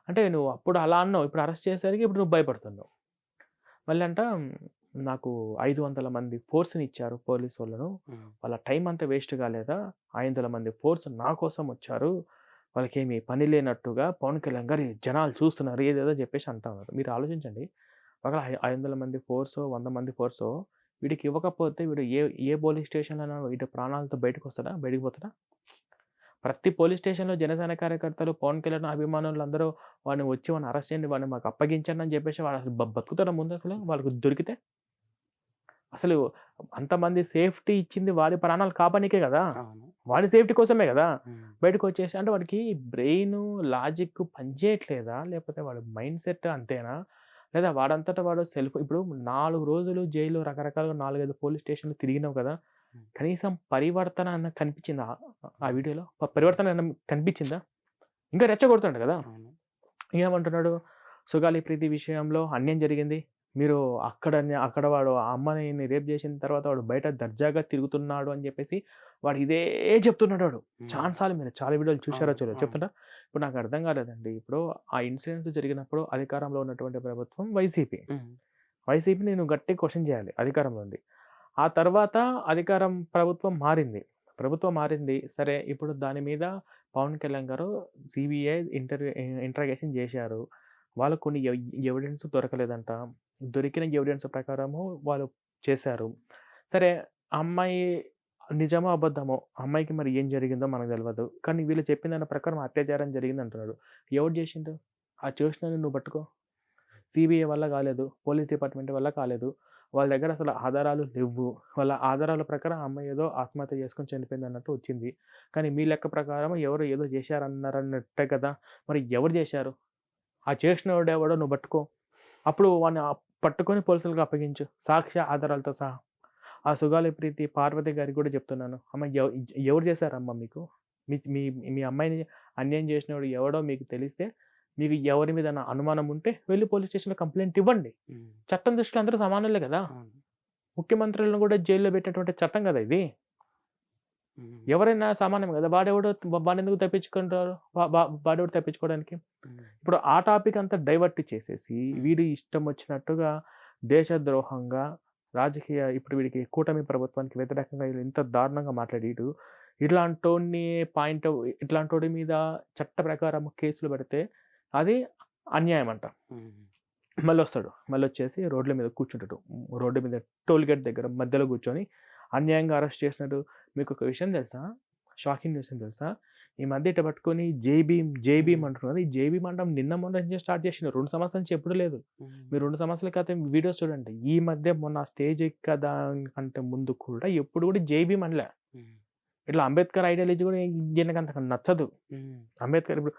అంటే నువ్వు అప్పుడు అలా అన్నావు, ఇప్పుడు అరెస్ట్ చేసేసరికి ఇప్పుడు నువ్వు భయపడుతున్నావు. మళ్ళీ అంట నాకు 500 మంది ఫోర్స్‌ని ఇచ్చారు పోలీసు వాళ్ళను, వాళ్ళ టైం అంతా వేస్ట్ కాలేదా? 500 మంది ఫోర్స్ నా కోసం వచ్చారు, వాళ్ళకేమి పని లేనట్టుగా పవన్ కళ్యాణ్ గారు జనాలు చూస్తున్నారు ఏదేదో చెప్పేసి అంటా ఉన్నారు. మీరు ఆలోచించండి, ఒకవేళ 500 మంది ఫోర్సో 100 మంది ఫోర్సో వీడికి ఇవ్వకపోతే వీడు ఏ పోలీస్ స్టేషన్‌లోనైనా వీడి ప్రాణాలతో బయటకు వస్తాడా? బయటికి పోతాడా? ప్రతి పోలీస్ స్టేషన్‌లో జనసేన కార్యకర్తలు, పవన్ కళ్యాణ్ అభిమానులు అందరూ వాడిని వచ్చి వాడిని అరెస్ట్ చేయండి, వాడిని మాకు అప్పగించండి అని చెప్పేసి వాడు అసలు బతుకుతాడా ముందు అసలు వాళ్ళకి దొరికితే? అసలు అంతమంది సేఫ్టీ ఇచ్చింది వాడి ప్రాణాలు కాపానికే కదా! వాడి సేఫ్టీ కోసమే కదా! బయటకు వచ్చేసి అంటే వాడికి బ్రెయిను, లాజిక్ పనిచేయట్లేదా? లేకపోతే వాడి మైండ్ సెట్ అంతేనా? లేదా వాడంతట వాడు ఇప్పుడు 4 రోజులు జైలు రకరకాలుగా 4, 5 పోలీస్ స్టేషన్‌లు తిరిగినావు కదా! కనీసం పరివర్తన అన్న కనిపించిందా ఆ వీడియోలో? పరివర్తన అన్న కనిపించిందా? ఇంకా రెచ్చగొడుతున్నాడు కదా! ఏమంటున్నాడు, సుగాలి ప్రీతి విషయంలో అన్యాయం జరిగింది. మీరు అక్కడ వాడు ఆ అమ్మాయిని రేప్ చేసిన తర్వాత వాడు బయట దర్జాగా తిరుగుతున్నాడు అని చెప్పేసి వాడు ఇదే చెప్తున్నాడు వాడు. చాలాసార్లు మీరు చాలా వీడియోలు చూసారో చూడలేదో చెప్తుంటా. ఇప్పుడు నాకు అర్థం కాలేదండి. ఇప్పుడు ఆ ఇన్సిడెంట్స్ జరిగినప్పుడు అధికారంలో ఉన్నటువంటి ప్రభుత్వం వైసీపీ. వైసీపీని నేను గట్టిగా క్వశ్చన్ చేయాలి, అధికారంలో ఉంది. ఆ తర్వాత ప్రభుత్వం మారింది. సరే ఇప్పుడు దాని మీద పవన్ కళ్యాణ్ గారు సిబిఐ ఇంటరాగేషన్ చేశారు. వాళ్ళకు కొన్ని ఎవిడెన్స్ దొరకలేదంట. దొరికిన ఎవిడెన్స్ ప్రకారము వాళ్ళు చేశారు. సరే అమ్మాయి నిజమో అబద్ధమో, అమ్మాయికి మరి ఏం జరిగిందో మనకు తెలవదు. కానీ వీళ్ళు చెప్పిన దాని ప్రకారం అత్యాచారం జరిగింది అంటున్నాడు. ఎవరు చేసిండు? ఆ చేసినోడిని నువ్వు పట్టుకో. సిబిఐ వల్ల కాలేదు, పోలీస్ డిపార్ట్మెంట్ వల్ల కాలేదు. వాళ్ళ దగ్గర అసలు ఆధారాలు లెవ్వు. వాళ్ళ ఆధారాల ప్రకారం ఆ అమ్మాయి ఏదో ఆత్మహత్య చేసుకొని చనిపోయింది అన్నట్టు వచ్చింది. కానీ మీ లెక్క ప్రకారం ఎవరో ఏదో చేశారన్నారన్నట్టే కదా! మరి ఎవరు చేశారు? ఆ చేసినోడు ఎవడో నువ్వు పట్టుకో. అప్పుడు వాడిని పట్టుకొని పోలీసులకు అప్పగించు, సాక్ష్య ఆధారాలతో సహా. ఆ సుగాలి ప్రీతి పార్వతి గారికి కూడా చెప్తున్నాను, అమ్మ ఎవరు చేశారమ్మా మీకు? మీ అమ్మాయిని అన్యాయం చేసినోడు ఎవడో మీకు తెలిస్తే, మీకు ఎవరి మీద అనుమానం ఉంటే వెళ్ళి పోలీస్ స్టేషన్‌లో కంప్లైంట్ ఇవ్వండి. చట్టం దృష్టిలో అందరూ సమానులే కదా! ముఖ్యమంత్రులను కూడా జైల్లో పెట్టినటువంటి చట్టం కదా ఇది. ఎవరైనా సమానమే కదా! వాడెందుకు తప్పించుకుంటారు? వాడెవడు తప్పించుకోవడానికి? ఇప్పుడు ఆ టాపిక్ అంతా డైవర్ట్ చేసేసి వీడి ఇష్టం వచ్చినట్టుగా దేశద్రోహంగా ఇప్పుడు వీడికి కూటమి ప్రభుత్వానికి వ్యతిరేకంగా ఇంత దారుణంగా మాట్లాడీడు. ఇట్లాంటోడి మీద చట్ట ప్రకారం కేసులు పెడితే అది అన్యాయం అంట. మళ్ళొచ్చేసి రోడ్ల మీద కూర్చుంటాడు. రోడ్డు మీద టోల్ గేట్ దగ్గర మధ్యలో కూర్చొని అన్యాయంగా అరెస్ట్ చేసినట్టు. మీకు ఒక విషయం తెలుసా? షాకింగ్ విషయం తెలుసా? ఈ మధ్య ఇట్ట పట్టుకొని జై భీమ్ అంటున్నారు. ఈ జై భీమ్ అంటాం నిన్న మొన్న నుంచి స్టార్ట్ చేసినారు. 2 సంవత్సరాల నుంచి ఎప్పుడు లేదు. మీరు 2 సంవత్సరాల క్రితం వీడియోస్ చూడండి. ఈ మధ్య మొన్న స్టేజ్ ఎక్కదానికంటే ముందు కూడా ఎప్పుడు కూడా జై భీమ్ అనలే. ఇట్లా అంబేద్కర్ ఐడియాలజీ కూడా ఈయనకి అంత నచ్చదు. అంబేద్కర్ ఇప్పుడు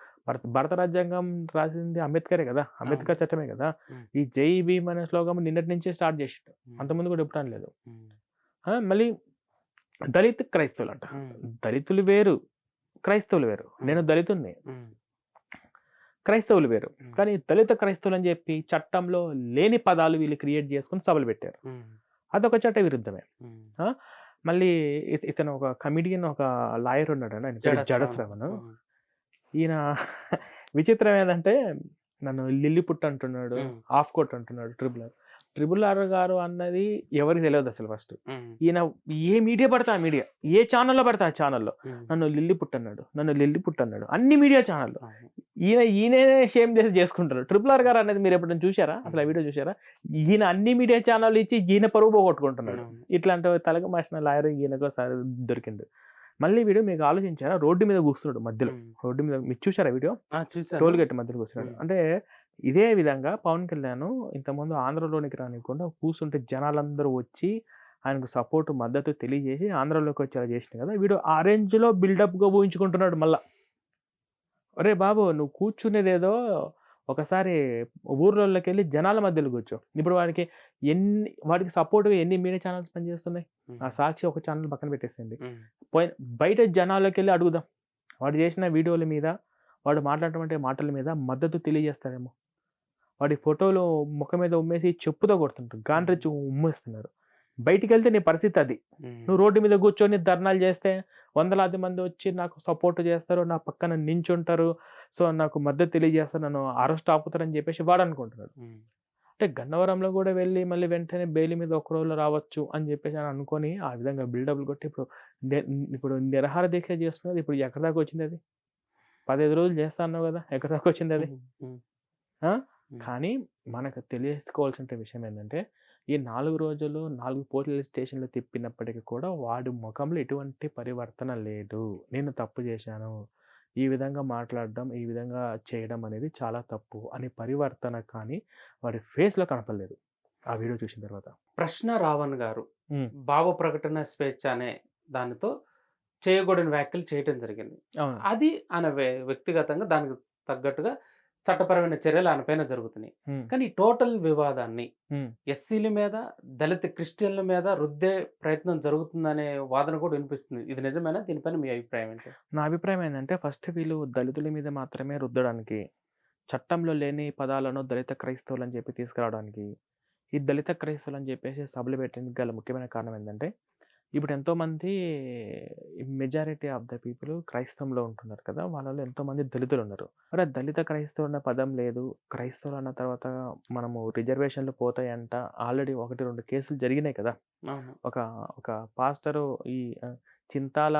భారత రాజ్యాంగం రాసింది అంబేద్కరే కదా, అంబేద్కర్ చట్టమే కదా. ఈ జై భీమ్ అనే స్లోగం నిన్నటి నుంచే స్టార్ట్ చేసిండు. అంతకుముందు కూడా ఎప్పుడు అనలేదు. మళ్ళీ దళిత్ క్రైస్తవులు అంట. దళితులు వేరు, క్రైస్తవులు వేరు. నేను దళితుడిని, క్రైస్తవులు వేరు. కానీ దళిత క్రైస్తవులు అని చెప్పి చట్టంలో లేని పదాలు వీళ్ళు క్రియేట్ చేసుకుని సభలు పెట్టారు. అదొక చట్ట విరుద్ధమే. మళ్ళీ ఇతను ఒక కమిడియన్, ఒక లాయర్ ఉన్నాడు, జడశ్రవణ్. ఈయన విచిత్రం ఏంటంటే నన్ను లిల్లీపుట్ అంటున్నాడు, ఆఫ్ కోట్ అంటున్నాడు. ట్రిపుల్ ఆర్ గారు అన్నది ఎవరికి తెలియదు అసలు. ఫస్ట్ ఈయన ఏ మీడియా పడితే ఆ మీడియా, ఏ ఛానల్లో పడితే ఆ ఛానల్లో నన్ను లిల్లీపుట్ అన్నాడు, అన్ని మీడియా ఛానల్లో. ఈయనే షేమ్ చేసుకుంటారు. ట్రిపుల్ ఆర్ గారు అనేది మీరు ఎప్పుడైనా చూసారా? అసలు ఆ వీడియో చూసారా? ఈయన అన్ని మీడియా ఛానల్ ఇచ్చి ఈయన పరువు పోగొట్టుకుంటున్నాడు. ఇట్లాంటి తలక మాసిన లాయర్ ఈయనకు దొరికింది. మళ్ళీ వీడియో మీకు ఆలోచించారా? రోడ్డు మీద కూర్చున్నాడు మధ్యలో. రోడ్డు మీద మీరు చూసారా వీడియో? టోల్ గేట్ మధ్యలో కూర్చున్నాడు. అంటే ఇదే విధంగా పవన్ కళ్యాణ్ ఇంతకుముందు ఆంధ్రలోనికి రానికుండా కూర్చుంటే జనాలందరూ వచ్చి ఆయనకు సపోర్ట్ మద్దతు తెలియజేసి ఆంధ్రాలోకి వచ్చేలా చేసినాయి కదా, వీడు ఆ రేంజ్లో బిల్డప్గా ఊహించుకుంటున్నాడు మళ్ళా. ఒరే బాబు, నువ్వు కూర్చునేదేదో ఒకసారి ఊర్లలోకి వెళ్ళి జనాల మధ్యలో కూర్చో. ఇప్పుడు వాడికి సపోర్ట్గా ఎన్ని మీడియా ఛానల్స్ పనిచేస్తున్నాయి. ఆ సాక్షి ఒక ఛానల్ పక్కన పెట్టేసింది. బయట జనాల్లోకి వెళ్ళి అడుగుదాం, వాడు చేసిన వీడియోల మీద, వాడు మాట్లాడేటువంటి మాటల మీద మద్దతు తెలియజేస్తారేమో. వాడి ఫోటోలు ముఖం మీద ఉమ్మేసి చెప్పుతో కొడుతుంటారు, గాండ్రించి ఉమ్మేస్తున్నారు. బయటికి వెళ్తే నీ పరిస్థితి అది. నువ్వు రోడ్డు మీద కూర్చొని ధర్నాలు చేస్తే వందలాది మంది వచ్చి నాకు సపోర్ట్ చేస్తారు, నా పక్కన నించుంటారు, సో నాకు మద్దతు తెలియజేస్తారు, నన్ను అరెస్ట్ ఆపుతారని చెప్పేసి వాడు అనుకుంటున్నాడు. అంటే గన్నవరంలో కూడా వెళ్ళి మళ్ళీ వెంటనే బెయిల్ మీద ఒక రోజులో రావచ్చు అని చెప్పేసి అని అనుకొని ఆ విధంగా బిల్డప్లు కొట్టి ఇప్పుడు నిరాహార దీక్ష చేస్తున్నది. ఇప్పుడు ఎక్కడి దాకా వచ్చింది అది? 15 రోజులు చేస్తా అన్నావు కదా, ఎక్కడి దాకా వచ్చింది అది? కానీ మనకు తెలియసుకోవాల్సిన విషయం ఏంటంటే, ఈ 4 రోజులు 4 పోలీస్ స్టేషన్లు తిప్పినప్పటికీ కూడా వాడి ముఖంలో ఎటువంటి పరివర్తన లేదు. నేను తప్పు చేశాను, ఈ విధంగా మాట్లాడడం, ఈ విధంగా చేయడం అనేది చాలా తప్పు అని పరివర్తన కానీ వాడి ఫేస్లో కనపడలేదు ఆ వీడియో చూసిన తర్వాత.
ప్రశ్న రావణ్ గారు భావ ప్రకటన స్వేచ్ఛ అనే దానితో చేయకూడని వ్యాఖ్యలు చేయటం జరిగింది. అది ఆయన వ్యక్తిగతంగా దానికి తగ్గట్టుగా చట్టపరమైన చర్యలు ఆయన పైన జరుగుతున్నాయి. కానీ ఈ టోటల్ వివాదాన్ని ఎస్సీల మీద, దళిత క్రిస్టియన్ల మీద రుద్దే ప్రయత్నం జరుగుతుందనే వాదన కూడా వినిపిస్తుంది. ఇది నిజమేనా? దీనిపైన మీ అభిప్రాయం ఏంటి?
నా అభిప్రాయం ఏంటంటే, ఫస్ట్ వీళ్ళు దళితుల మీద మాత్రమే రుద్దడానికి, చట్టంలో లేని పదాలను దళిత క్రైస్తవులు అని చెప్పి తీసుకురావడానికి, ఈ దళిత క్రైస్తవులు అని చెప్పేసి సభలు పెట్టడానికి గల ముఖ్యమైన కారణం ఏంటంటే, ఇప్పుడు ఎంతోమంది మెజారిటీ ఆఫ్ ద పీపుల్ క్రైస్తవంలో ఉంటున్నారు కదా, వాళ్ళలో ఎంతోమంది దళితులు ఉన్నారు. మరి దళిత క్రైస్తవులు అన్న పదం లేదు, క్రైస్తవులు అన్న తర్వాత మనము రిజర్వేషన్లు పోతాయంట. ఆల్రెడీ 1-2 కేసులు జరిగినాయి కదా. ఒక పాస్టరు, ఈ చింతాల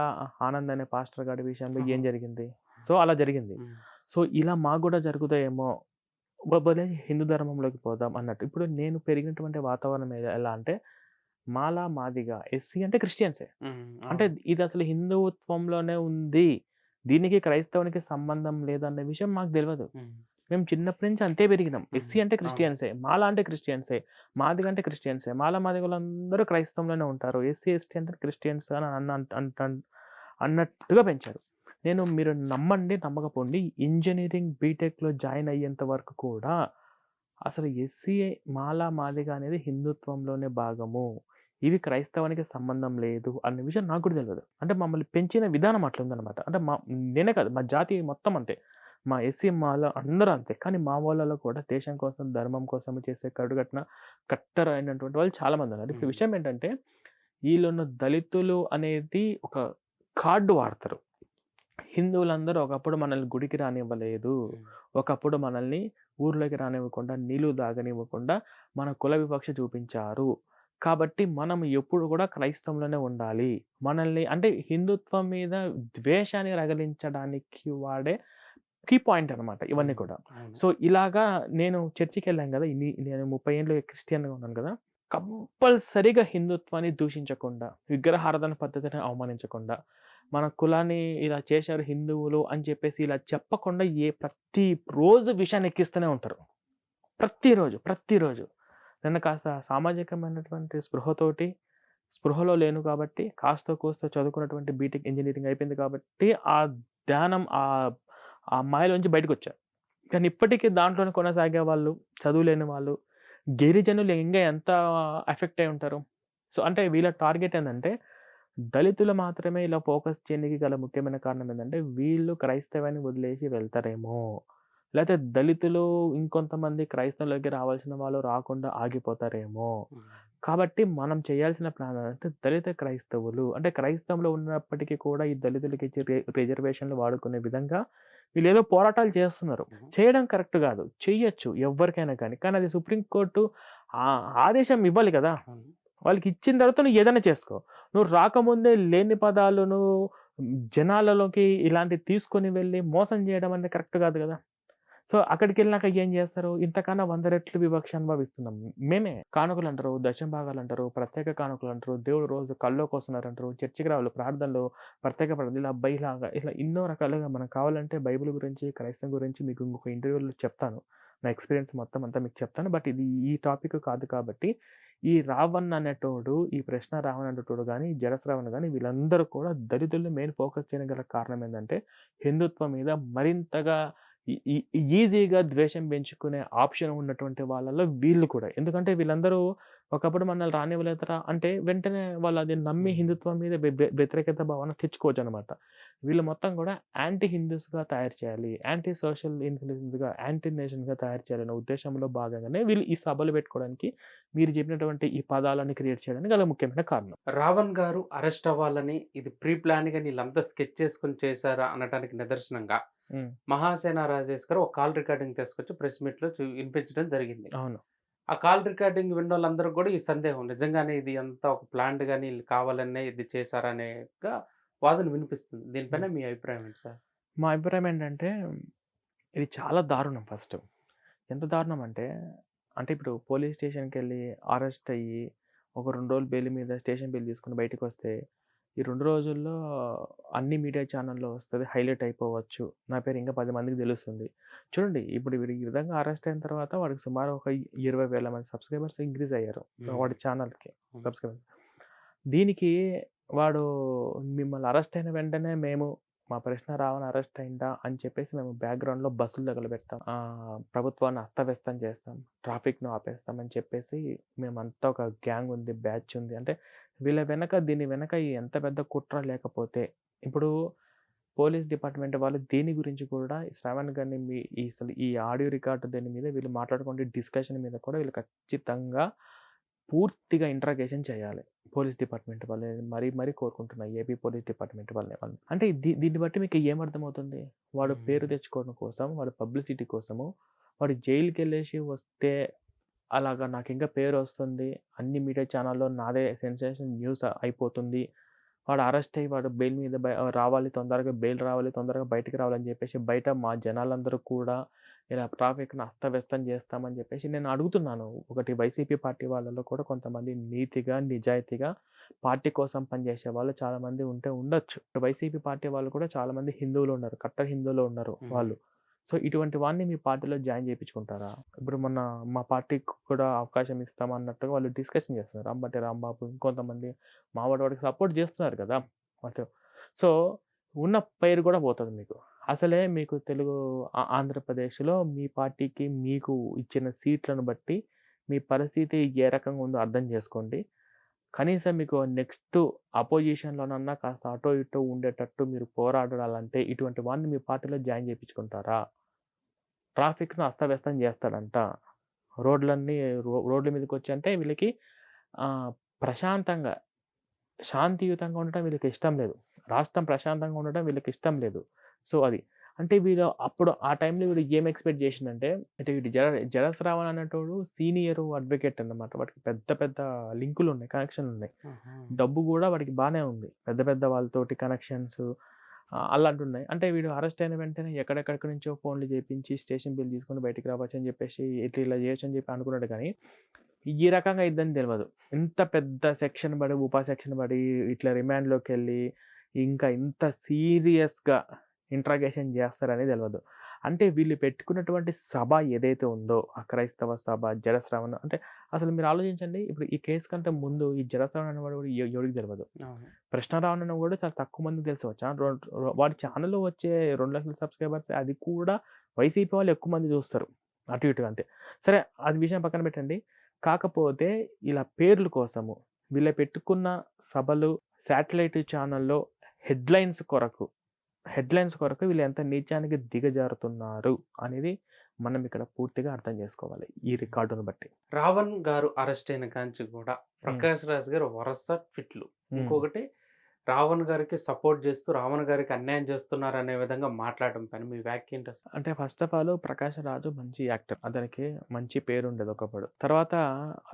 ఆనంద్ అనే పాస్టర్ గారి విషయంలో ఏం జరిగింది? సో అలా జరిగింది. సో ఇలా మాకు కూడా జరుగుతాయేమో, హిందూ ధర్మంలోకి పోదాం అన్నట్టు. ఇప్పుడు నేను పెరిగినటువంటి వాతావరణం ఎలా అంటే, మాలా మాదిగా ఎస్సీ అంటే క్రిస్టియన్సే. అంటే ఇది అసలు హిందుత్వంలోనే ఉంది, దీనికి క్రైస్తవునికి సంబంధం లేదన్న విషయం మాకు తెలియదు. మేము చిన్నప్పటి నుంచి అంతే పెరిగినాం. ఎస్సీ అంటే క్రిస్టియన్సే, మాలా అంటే క్రిస్టియన్సే, మాదిగ అంటే క్రిస్టియన్సే. మాలా మాదిగలందరూ క్రైస్తవంలోనే ఉంటారు, ఎస్సీ ఎస్టీ అంటే క్రిస్టియన్స్ అని అన్నట్టుగా పెంచారు. మీరు నమ్మండి నమ్మకపోండి, ఇంజనీరింగ్ బీటెక్లో జాయిన్ అయ్యేంత వరకు కూడా అసలు ఎస్సీ మాలా మాదిగ అనేది హిందుత్వంలోనే భాగము, ఇవి క్రైస్తవానికి సంబంధం లేదు అన్న విషయం నాకు కూడా తెలియదు. అంటే మమ్మల్ని పెంచిన విధానం అట్లుందనమాట. అంటే నేనే కాదు, మా జాతి మొత్తం అంతే, మా ఎస్సీ మాల అందరూ అంతే. కానీ మా వాళ్ళలో కూడా దేశం కోసం, ధర్మం కోసం చేసే కట్టర్ అయినటువంటి వాళ్ళు చాలామంది ఉన్నారు. ఇప్పుడు విషయం ఏంటంటే, వీళ్ళున్న దళితులు అనేది ఒక కార్డు వాడతారు. హిందువులందరూ ఒకప్పుడు మనల్ని గుడికి రానివ్వలేదు, ఒకప్పుడు మనల్ని ఊర్లోకి రానివ్వకుండా, నీళ్లు తాగనివ్వకుండా మన కుల వివక్ష చూపించారు, కాబట్టి మనం ఎప్పుడు కూడా క్రైస్తవంలోనే ఉండాలి. మనల్ని అంటే హిందుత్వం మీద ద్వేషాన్ని రగిలించడానికి వాడే కీ పాయింట్ అనమాట ఇవన్నీ కూడా. సో ఇలాగా నేను చర్చికి వెళ్ళాను కదా, నేను 30 ఏళ్ళు క్రిస్టియన్గా ఉన్నాను కదా, కంపల్సరీగా హిందుత్వాన్ని దూషించకుండా, విగ్రహారాధన పద్ధతిని అవమానించకుండా, మన కులాన్ని ఇలా చేశారు హిందువులు అని చెప్పేసి ఇలా చెప్పకుండా ప్రతి రోజు విషయాన్ని ఎక్కిస్తూనే ఉంటారు. ప్రతిరోజు నన్ను కాస్త సామాజికమైనటువంటి స్పృహలో లేను కాబట్టి, కాస్త కూస్తో చదువుకున్నటువంటి బీటెక్ ఇంజనీరింగ్ అయిపోయింది కాబట్టి ఆ ధ్యానం, ఆ మాయలోంచి బయటకు వచ్చారు. కానీ ఇప్పటికీ దాంట్లోనే కొనసాగే వాళ్ళు, చదువులేని వాళ్ళు, గిరిజనులు ఇంకా ఎంత ఎఫెక్ట్ అయి ఉంటారు. సో అంటే వీళ్ళ టార్గెట్ ఏంటంటే, దళితులు మాత్రమే ఇలా ఫోకస్ చేయడానికి గల ముఖ్యమైన కారణం ఏంటంటే, వీళ్ళు క్రైస్తవాన్ని వదిలేసి వెళ్తారేమో, లేకపోతే దళితులు ఇంకొంతమంది క్రైస్తవులకి రావాల్సిన వాళ్ళు రాకుండా ఆగిపోతారేమో. కాబట్టి మనం చేయాల్సిన ప్లాన్ అంటే, దళిత క్రైస్తవులు అంటే క్రైస్తవంలో ఉన్నప్పటికీ కూడా ఈ దళితులకి రిజర్వేషన్లు వాడుకునే విధంగా వీళ్ళు ఏదో పోరాటాలు చేస్తున్నారు. చేయడం కరెక్ట్ కాదు, చెయ్యొచ్చు ఎవరికైనా కానీ అది సుప్రీంకోర్టు ఆదేశం ఇవ్వాలి కదా. వాళ్ళకి ఇచ్చిన తర్వాత నువ్వు ఏదైనా చేసుకో. నువ్వు రాకముందే లేని పదాలను జనాలలోకి ఇలాంటివి తీసుకొని వెళ్ళి మోసం చేయడం అనేది కరెక్ట్ కాదు కదా. సో అక్కడికి వెళ్ళినాక ఏం చేస్తారు? ఇంతకన్నా 100 రెట్లు వివక్ష అనుభవిస్తున్నాం మేమే. కానుకలు అంటారు, దశమ భాగాలు అంటారు, ప్రత్యేక కానుకలు అంటారు, దేవుడు రోజు కల్లోకి వస్తున్నారు అంటారు, చర్చికి రావాలి, ప్రార్థనలు, ప్రత్యేక ప్రార్థనలు, ఇలా బయలాగా ఇలా ఎన్నో రకాలుగా. మనకు కావాలంటే బైబిల్ గురించి, క్రైస్తవం గురించి మీకు ఇంకొక ఇంటర్వ్యూలో చెప్తాను, నా ఎక్స్పీరియన్స్ మొత్తం అంతా మీకు చెప్తాను. బట్ ఇది ఈ టాపిక్ కాదు కాబట్టి ఈ రావణ్ అనేటోడు, ఈ ప్రశ్న రావణ్ అనేటోడు గానీ, జడస్ రావణ్ గానీ వీళ్ళందరూ కూడా దళితుల్ని మెయిన్ ఫోకస్ చేయడం గల కారణం ఏందంటే, హిందుత్వం మీద మరింతగా ఈ ఈ ఈజీగా ద్వేషం పెంచుకునే ఆప్షన్ ఉన్నటువంటి వాళ్ళలో వీళ్ళు కూడా. ఎందుకంటే వీళ్ళందరూ ఒకప్పుడు మనల్ని రానివ్వలేదురా అంటే వెంటనే వాళ్ళు అది నమ్మి హిందుత్వం మీద వ్యతిరేకత భావన తెచ్చుకోవచ్చనమాట. వీళ్ళు మొత్తం కూడా యాంటీ హిందూస్‌గా తయారు చేయాలి. యాంటీ సోషల్ ఇన్‌ఫ్లుయెన్స్‌గా, యాంటీ నేషన్‌గా తయారు చేయాలనే ఉద్దేశంలో భాగంగానే వీళ్ళు ఈ సభలు పెట్టుకోవడానికి, మీరు చెప్పినటువంటి ఈ పదాలన్నీ క్రియేట్ చేయడానికి గల ముఖ్యమైన కారణం.
రావణ్ గారు అరెస్ట్ అవ్వాలని ఇది ప్రీ ప్లాన్‌గా వీళ్ళంతా స్కెచ్ చేసుకొని చేశారా అనటానికి నిదర్శనంగా
హ్మ్.
మహాసేన రాజేష్ గారు ఒక కాల్ రికార్డింగ్ తీసుకొచ్చి ప్రెస్ మీట్‌లో వినిపించడం జరిగింది.
అవును.
ఆ కాల్ రికార్డింగ్ విన్నోళ్ళందరికి కూడా ఈ సందేహం నిజంగానే ఇది అంతా ఒక ప్లాన్డ్‌గాని ఈళ్ళు కావాలనే ఇది చేశారనేగా వాదన వినిపిస్తుంది. దీనిపైన
హ్మ్.
మీ అభిప్రాయం ఏంటి సార్?
మా అభిప్రాయం ఏంటంటే, ఇది చాలా దారుణం ఫస్ట్. ఎంత దారుణం అంటే, ఇప్పుడు పోలీస్ స్టేషన్‌కెళ్ళి అరెస్ట్ అయ్యి, ఒక 2 రోజులు బెయిల్ మీద స్టేషన్ బెయిల్ తీసుకొని బయటికొస్తే, ఈ 2 రోజుల్లో అన్ని మీడియా ఛానెల్‌లో వస్తది. హైలైట్ అయిపోవచ్చు. నా పేరు ఇంకా 10 మందికి తెలుస్తుంది. చూడండి ఇప్పుడు వీడు ఈ విధంగా అరెస్ట్ అయిన తర్వాత వాడికి సుమారు ఒక 20,000 మంది సబ్‌స్క్రైబర్స్ ఇంక్రీజ్ అయ్యారు. వాడి ఛానెల్‌కి
హ్మ్.
సబ్‌స్క్రైబర్స్. దీనికి వాడు మిమ్మల్ని అరెస్ట్ అయిన వెంటనే మేము మా ప్రశ్న రావణ్ అరెస్ట్ అయిందా అని చెప్పేసి మేము బ్యాక్‌గ్రౌండ్‌లో బస్సులు తగలబెడతాం. ప్రభుత్వాన్ని అస్తవ్యస్తం చేస్తాం. ట్రాఫిక్‌ను ఆపేస్తాం అని చెప్పేసి మేమంతా ఒక గ్యాంగ్ ఉంది, బ్యాచ్ ఉంది. అంటే వీళ్ళ వెనక దీని వెనక ఎంత పెద్ద కుట్ర లేకపోతే ఇప్పుడు పోలీస్ డిపార్ట్‌మెంట్ వాళ్ళు దీని గురించి కూడా శ్రావణ్ గారిని అసలు ఈ ఆడియో రికార్డ్ దీని మీద వీళ్ళు మాట్లాడుకునే డిస్కషన్ మీద కూడా వీళ్ళు ఖచ్చితంగా పూర్తిగా ఇంట్రాగేషన్ చేయాలి. పోలీస్ డిపార్ట్‌మెంట్ వాళ్ళే మరీ కోరుకుంటున్నా. ఏపీ పోలీస్ డిపార్ట్‌మెంట్ వాళ్ళని. అంటే దీన్ని బట్టి మీకు ఏమర్థమవుతుంది? వాడు పేరు తెచ్చుకోవడం కోసం, వాడు పబ్లిసిటీ కోసము, వాడు జైలుకెళ్ళేసి వస్తే అలాగా నాకింకా పేరొస్తుంది. అన్ని మీడియా ఛానెల్‌లో నాదే సెన్సేషన్ న్యూస్ అయిపోతుంది. వాడు అరెస్ట్ అయ్యి వాడు బెయిల్ మీద రావాలి తొందరగా బెయిల్ రావాలి, తొందరగా బయటికి రావాలని చెప్పేసి బయట మా జనాలందరూ కూడా ఇలా ట్రాఫిక్‌ని అస్తవ్యస్తం చేస్తామని చెప్పేసి నేను అడుగుతున్నాను. ఒకటి వైసీపీ పార్టీ వాళ్ళలో కూడా కొంతమంది నీతిగా, నిజాయితీగా పార్టీ కోసం పనిచేసే వాళ్ళు చాలామంది ఉండొచ్చు. వైసీపీ పార్టీ వాళ్ళు కూడా చాలామంది హిందువులు ఉన్నారు. కట్టర్ హిందువులు ఉన్నారు వాళ్ళు. సో, ఇటువంటి వాడిని మీ పార్టీలో జాయిన్ చేపించుకుంటారా? ఇప్పుడు మొన్న మా పార్టీకి కూడా అవకాశం ఇస్తామన్నట్టుగా వాళ్ళు డిస్కషన్ చేస్తున్నారు. అంబటి రాంబాబు ఇంకొంతమంది వాడికి సపోర్ట్ చేస్తున్నారు కదా! మొత్తం. సో, ఉన్న పేరు కూడా పోతది మీకు. అసలే మీకు తెలుగు ఆంధ్రప్రదేశ్‌లో మీ పార్టీకి మీకు ఇచ్చిన సీట్లను బట్టి మీ పరిస్థితి ఏ రకంగా ఉందో అర్థం చేసుకోండి. కనీసం మీకు నెక్స్ట్ అపోజిషన్‌లోనన్నా కాస్త అటో ఇటో ఉండేటట్టు మీరు పోరాడాలంటే ఇటువంటి వాడిని మీ పార్టీలో జాయిన్ చేపించుకుంటారా? ట్రాఫిక్‌ను అస్తవ్యస్తం చేస్తాడంట. రోడ్లన్నీ రోడ్ల మీదకొచ్చి అంటే వీళ్ళకి ప్రశాంతంగా, శాంతియుతంగా ఉండటం వీళ్ళకి ఇష్టం లేదు. రాష్ట్రం ప్రశాంతంగా ఉండటం వీళ్ళకి ఇష్టం లేదు. సో, అది. అంటే వీళ్ళు అప్పుడు ఆ టైంలో వీడు ఏం ఎక్స్‌పెక్ట్ చేసిండంటే, అంటే వీడు జలస్ రావణ్ అనేటోడు సీనియర్ అడ్వకేట్ అన్నమాట. వాడికి పెద్ద పెద్ద లింకులున్నాయి, కనెక్షన్‌లున్నాయి. డబ్బు గూడా వాడికి బానే ఉంది. పెద్ద పెద్ద వాళ్ళతోటి కనెక్షన్స్ అలాంటివున్నాయి. అంటే వీడు అరెస్ట్ అయిన వెంటనే ఎక్కడెక్కడి నుంచో ఫోన్‌లు చేపించి స్టేషన్ బిల్ తీసుకొని బయటికి రావచ్చని చెప్పేసి ఇలా చేయొచ్చని చెప్పి అనుకున్నాడు గానీ, ఈ రకంగా అయిద్దని తెలవదు. ఇంత పెద్ద సెక్షన్ పడి, ఉప సెక్షన్ పడి, ఇట్లా రిమాండ్‌లోకెళ్ళి, ఇంకా ఇంత సీరియస్‌గా ఇంట్రాగేషన్ చేస్తారని తెలవదు. అంటే వీళ్ళు పెట్టుకున్నటువంటి సభ ఏదైతే ఉందో, ఆ క్రైస్తవ సభ, జలశ్రవణ అంటే అసలు మీరు ఆలోచించండి. ఇప్పుడు ఈ కేసు కంటే ముందు ఈ జలశ్రవణ అనేవాడు కూడా ఎవడికి తెలవదు. కృష్ణారావు అన్న కూడా చాలా తక్కువ మందికి తెలుసు. వాడి ఛానెల్‌లో వచ్చే 2,00,000 సబ్‌స్క్రైబర్స్ అది కూడా వైసీపీ వాళ్ళు ఎక్కువ మంది చూస్తారు. అటు ఇటుగా అంతే. సరే అది విషయం పక్కన పెట్టండి. కాకపోతే ఇలా పేర్ల కోసము వీళ్ళు పెట్టుకున్న సభలు శాటిలైట్ ఛానెల్‌లో హెడ్‌లైన్స్ కొరకు వీళ్ళు ఎంత నీచానికి దిగజారుతున్నారు అనేది మనం ఇక్కడ పూర్తిగా అర్థం చేసుకోవాలి ఈ రికార్డును బట్టి.
రావణ్ గారు అరెస్ట్ అయిన కాంచి కూడా ప్రకాష్ రాజ్ గారు వరుస ట్వీట్లు. ఇంకొకటి రావణ్ గారికి సపోర్ట్ చేస్తూ రావణ్ గారికి అన్యాయం చేస్తున్నారు అనే విధంగా మాట్లాడడం పైన మీ వ్యాఖ్య ఏంటి అసలు?
అంటే ఫస్ట్ ఆఫ్ ఆల్ ప్రకాష్ రాజు మంచి యాక్టర్. అతనికి మంచి పేరు ఉండేది ఒకప్పుడు. తర్వాత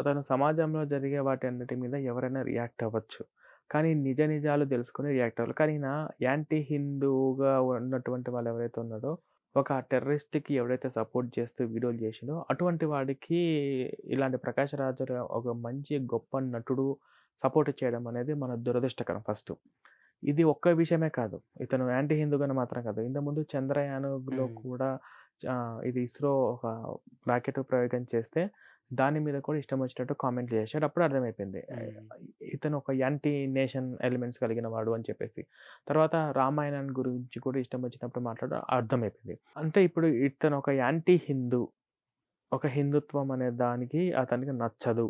అతను సమాజంలో జరిగే వాటి అన్నిటి మీద ఎవరైనా రియాక్ట్ అవ్వచ్చు. కానీ నిజాలు తెలుసుకొని రియాక్ట్ అవ్వాలి. కానీ యాంటీ హిందూగా ఉన్నటువంటి వాళ్ళు ఎవరైతే ఉన్నారో, ఒక టెర్రరిస్ట్‌కి ఎవరైతే సపోర్ట్ చేస్తూ వీడియోలు చేసిండో, అటువంటి వాడికి ఇలాంటి ప్రకాష్ రాజ్ ఒక మంచి గొప్ప నటుడు సపోర్ట్ చేయడం అనేది మన దురదృష్టకరం ఫస్ట్. ఇది ఒక్క విషయమే కాదు. ఇతను యాంటీ హిందూగానే మాత్రం కాదు. ఇంతకుముందు చంద్రయాన్‌లో కూడా ఇది ఇస్రో ఒక రాకెట్ ప్రయోగం చేస్తే దాని మీద కూడా ఇష్టం వచ్చినట్టు కామెంట్లు చేశాడు. అప్పుడు అర్థమైపోయింది ఇతను ఒక యాంటీ నేషన్ ఎలిమెంట్స్ కలిగిన వాడు అని చెప్పేసి. తర్వాత రామాయణాన్ని గురించి కూడా ఇష్టం వచ్చినప్పుడు మాట్లాడడం అర్థమైపోయింది. అంటే ఇప్పుడు ఇతను ఒక యాంటీ హిందూ, ఒక హిందుత్వం అనే దానికి అతనికి నచ్చదు.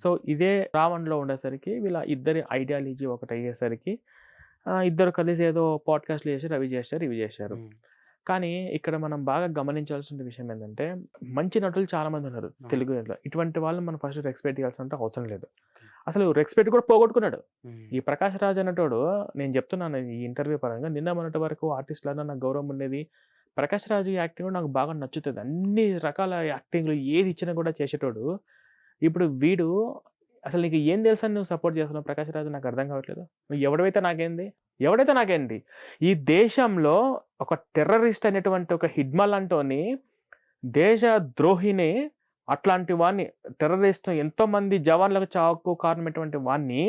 సో ఇదే రావణ్లో ఉండేసరికి వీళ్ళ ఇద్దరి ఐడియాలజీ ఒకటి అయ్యేసరికి ఇద్దరు కలిసి ఏదో పాడ్కాస్ట్లు చేశారు, అవి చేశారు, ఇవి చేశారు. కానీ ఇక్కడ మనం బాగా గమనించాల్సిన విషయం ఏంటంటే మంచి నటులు చాలా మంది ఉన్నారు తెలుగులో. ఇటువంటి వాళ్ళని మనం ఫస్ట్ రెస్పెక్ట్ చేయాల్సిన అవసరం లేదు. అసలు రెస్పెక్ట్ కూడా పోగొట్టుకున్నాడు ఈ ప్రకాష్ రాజ్ అనేటోడు. నేను చెప్తున్నాను ఈ ఇంటర్వ్యూ పరంగా, నిన్న మొన్నటి వరకు ఆర్టిస్టులన్నా నాకు గౌరవం ఉండేది. ప్రకాష్ రాజు యాక్టింగ్ కూడా నాకు బాగా నచ్చుతుంది. అన్ని రకాల యాక్టింగ్లు ఏది ఇచ్చినా కూడా చేసేటోడు. ఇప్పుడు వీడు అసలు నీకు ఏం తెలుసా నువ్వు సపోర్ట్ చేస్తున్నావు ప్రకాష్ రాజు? నాకు అర్థం కావట్లేదు. నువ్వు ఎవడైతే నాకేంది. ఈ దేశంలో ఒక టెర్రరిస్ట్ అనేటువంటి ఒక హిడ్మల్ అంటోని, దేశ ద్రోహిని, అట్లాంటి వాడిని, టెర్రరిస్ట్ ఎంతోమంది జవాన్లకు చావుకు కారణమైనటువంటి వాడిని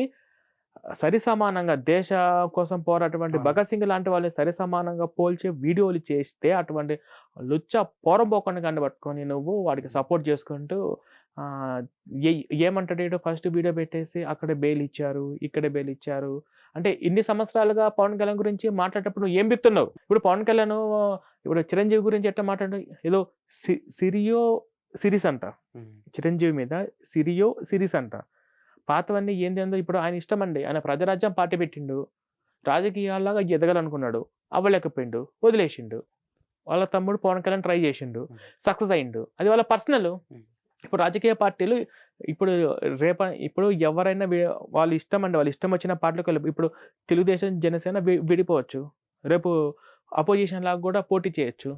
సరిసమానంగా దేశ కోసం పోరాటటువంటి భగత్ సింగ్ లాంటి వాళ్ళని సరిసమానంగా పోల్చే వీడియోలు చేస్తే అటువంటి లుచ్చ పోరంబోకుండా కనబట్టుకొని నువ్వు వాడికి సపోర్ట్ చేసుకుంటూ ఏమంటాడు, ఫస్ట్ వీడియో పెట్టేసి అక్కడే బెయిల్ ఇచ్చారు, ఇక్కడే బెయిల్ ఇచ్చారు అంటే ఇన్ని సంవత్సరాలుగా పవన్ కళ్యాణ్ గురించి మాట్లాడేటప్పుడు నువ్వు ఏం బిత్తున్నావు? ఇప్పుడు పవన్ కళ్యాణ్ ఇప్పుడు చిరంజీవి గురించి ఎట్లా మాట్లాడు, ఏదో సిరియో సిరీస్ అంట, చిరంజీవి మీద సిరియో సిరీస్ అంట. పాతవన్నీ ఏందో ఇప్పుడు ఆయన ఇష్టం అండి. ఆయన ప్రజారాజ్యం పార్టీ పెట్టిండు, రాజకీయాల్లాగా ఎదగాలనుకున్నాడు, అవ్వలేకపోయిండు, వదిలేసిండు. వాళ్ళ తమ్ముడు పవన్ కళ్యాణ్ ట్రై చేసిండు, సక్సెస్ అయిండు, అది వాళ్ళ పర్సనల్. ఇప్పుడు రాజకీయ పార్టీలు ఇప్పుడు ఎవరైనా వాళ్ళ ఇష్టం అండి, వాళ్ళ ఇష్టం వచ్చిన పార్టీలకు వెళ్ళి ఇప్పుడు తెలుగుదేశం జనసేన విడిపోవచ్చు, రేపు అపోజిషన్ లాగా కూడా పోటీ చేయొచ్చు,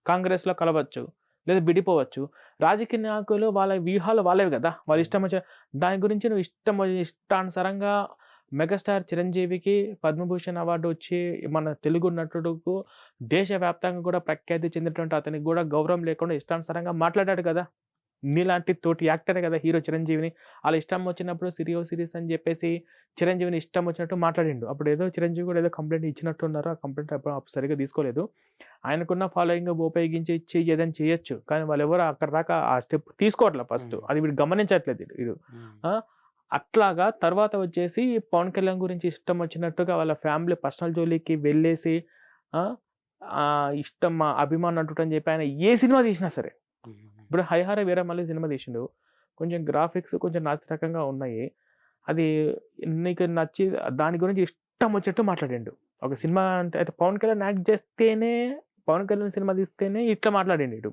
కాంగ్రెస్లో కలవచ్చు, లేదా విడిపోవచ్చు. రాజకీయ నాయకులు వాళ్ళ వ్యూహాలు వాళ్ళవి కదా, వాళ్ళ ఇష్టం వచ్చిన దాని గురించి నువ్వు ఇష్టానుసారంగా మెగాస్టార్ చిరంజీవికి పద్మభూషణ్ అవార్డు వచ్చి మన తెలుగు నటుడుకు దేశవ్యాప్తంగా కూడా ప్రఖ్యాతి చెందినటువంటి అతనికి కూడా గౌరవం లేకుండా ఇష్టానుసారంగా మాట్లాడాడు కదా. నీలాంటి తోటి యాక్టరే కదా హీరో చిరంజీవిని. వాళ్ళ ఇష్టం వచ్చినప్పుడు సిరియో సిరీస్ అని చెప్పేసి చిరంజీవిని ఇష్టం వచ్చినట్టు మాట్లాడిండు. అప్పుడు ఏదో చిరంజీవి కూడా ఏదో కంప్లైంట్ ఇచ్చినట్టున్నారు, ఆ కంప్లైంట్ అప్పుడు సరిగ్గా తీసుకోలేదు. ఆయనకున్న ఫాలోయింగ్ ఉపయోగించి ఇచ్చి ఏదైనా చేయొచ్చు, కానీ వాళ్ళు ఎవరు అక్కడ దాకా ఆ స్టెప్ తీసుకోవట్లేదు. ఫస్ట్ అది వీడు గమనించట్లేదు. ఇది అట్లాగా తర్వాత వచ్చేసి పవన్ కళ్యాణ్ గురించి ఇష్టం వచ్చినట్టుగా వాళ్ళ ఫ్యామిలీ పర్సనల్ జోలికి వెళ్ళేసి ఇష్టం మా అభిమానం అంటుంటని చెప్పి ఆయన ఏ సినిమా తీసినా సరే, ఇప్పుడు హరిహర వీరమల్లి సినిమా తీసిండు, కొంచెం గ్రాఫిక్స్ కొంచెం నాసిరకంగా ఉన్నాయి, అది నీకు నచ్చి దాని గురించి ఇష్టం వచ్చేట్టు మాట్లాడిండు. ఒక సినిమా అంటే అయితే పవన్ కళ్యాణ్ యాక్ట్ చేస్తేనే, పవన్ కళ్యాణ్ సినిమా తీస్తేనే ఇట్లా మాట్లాడిండు.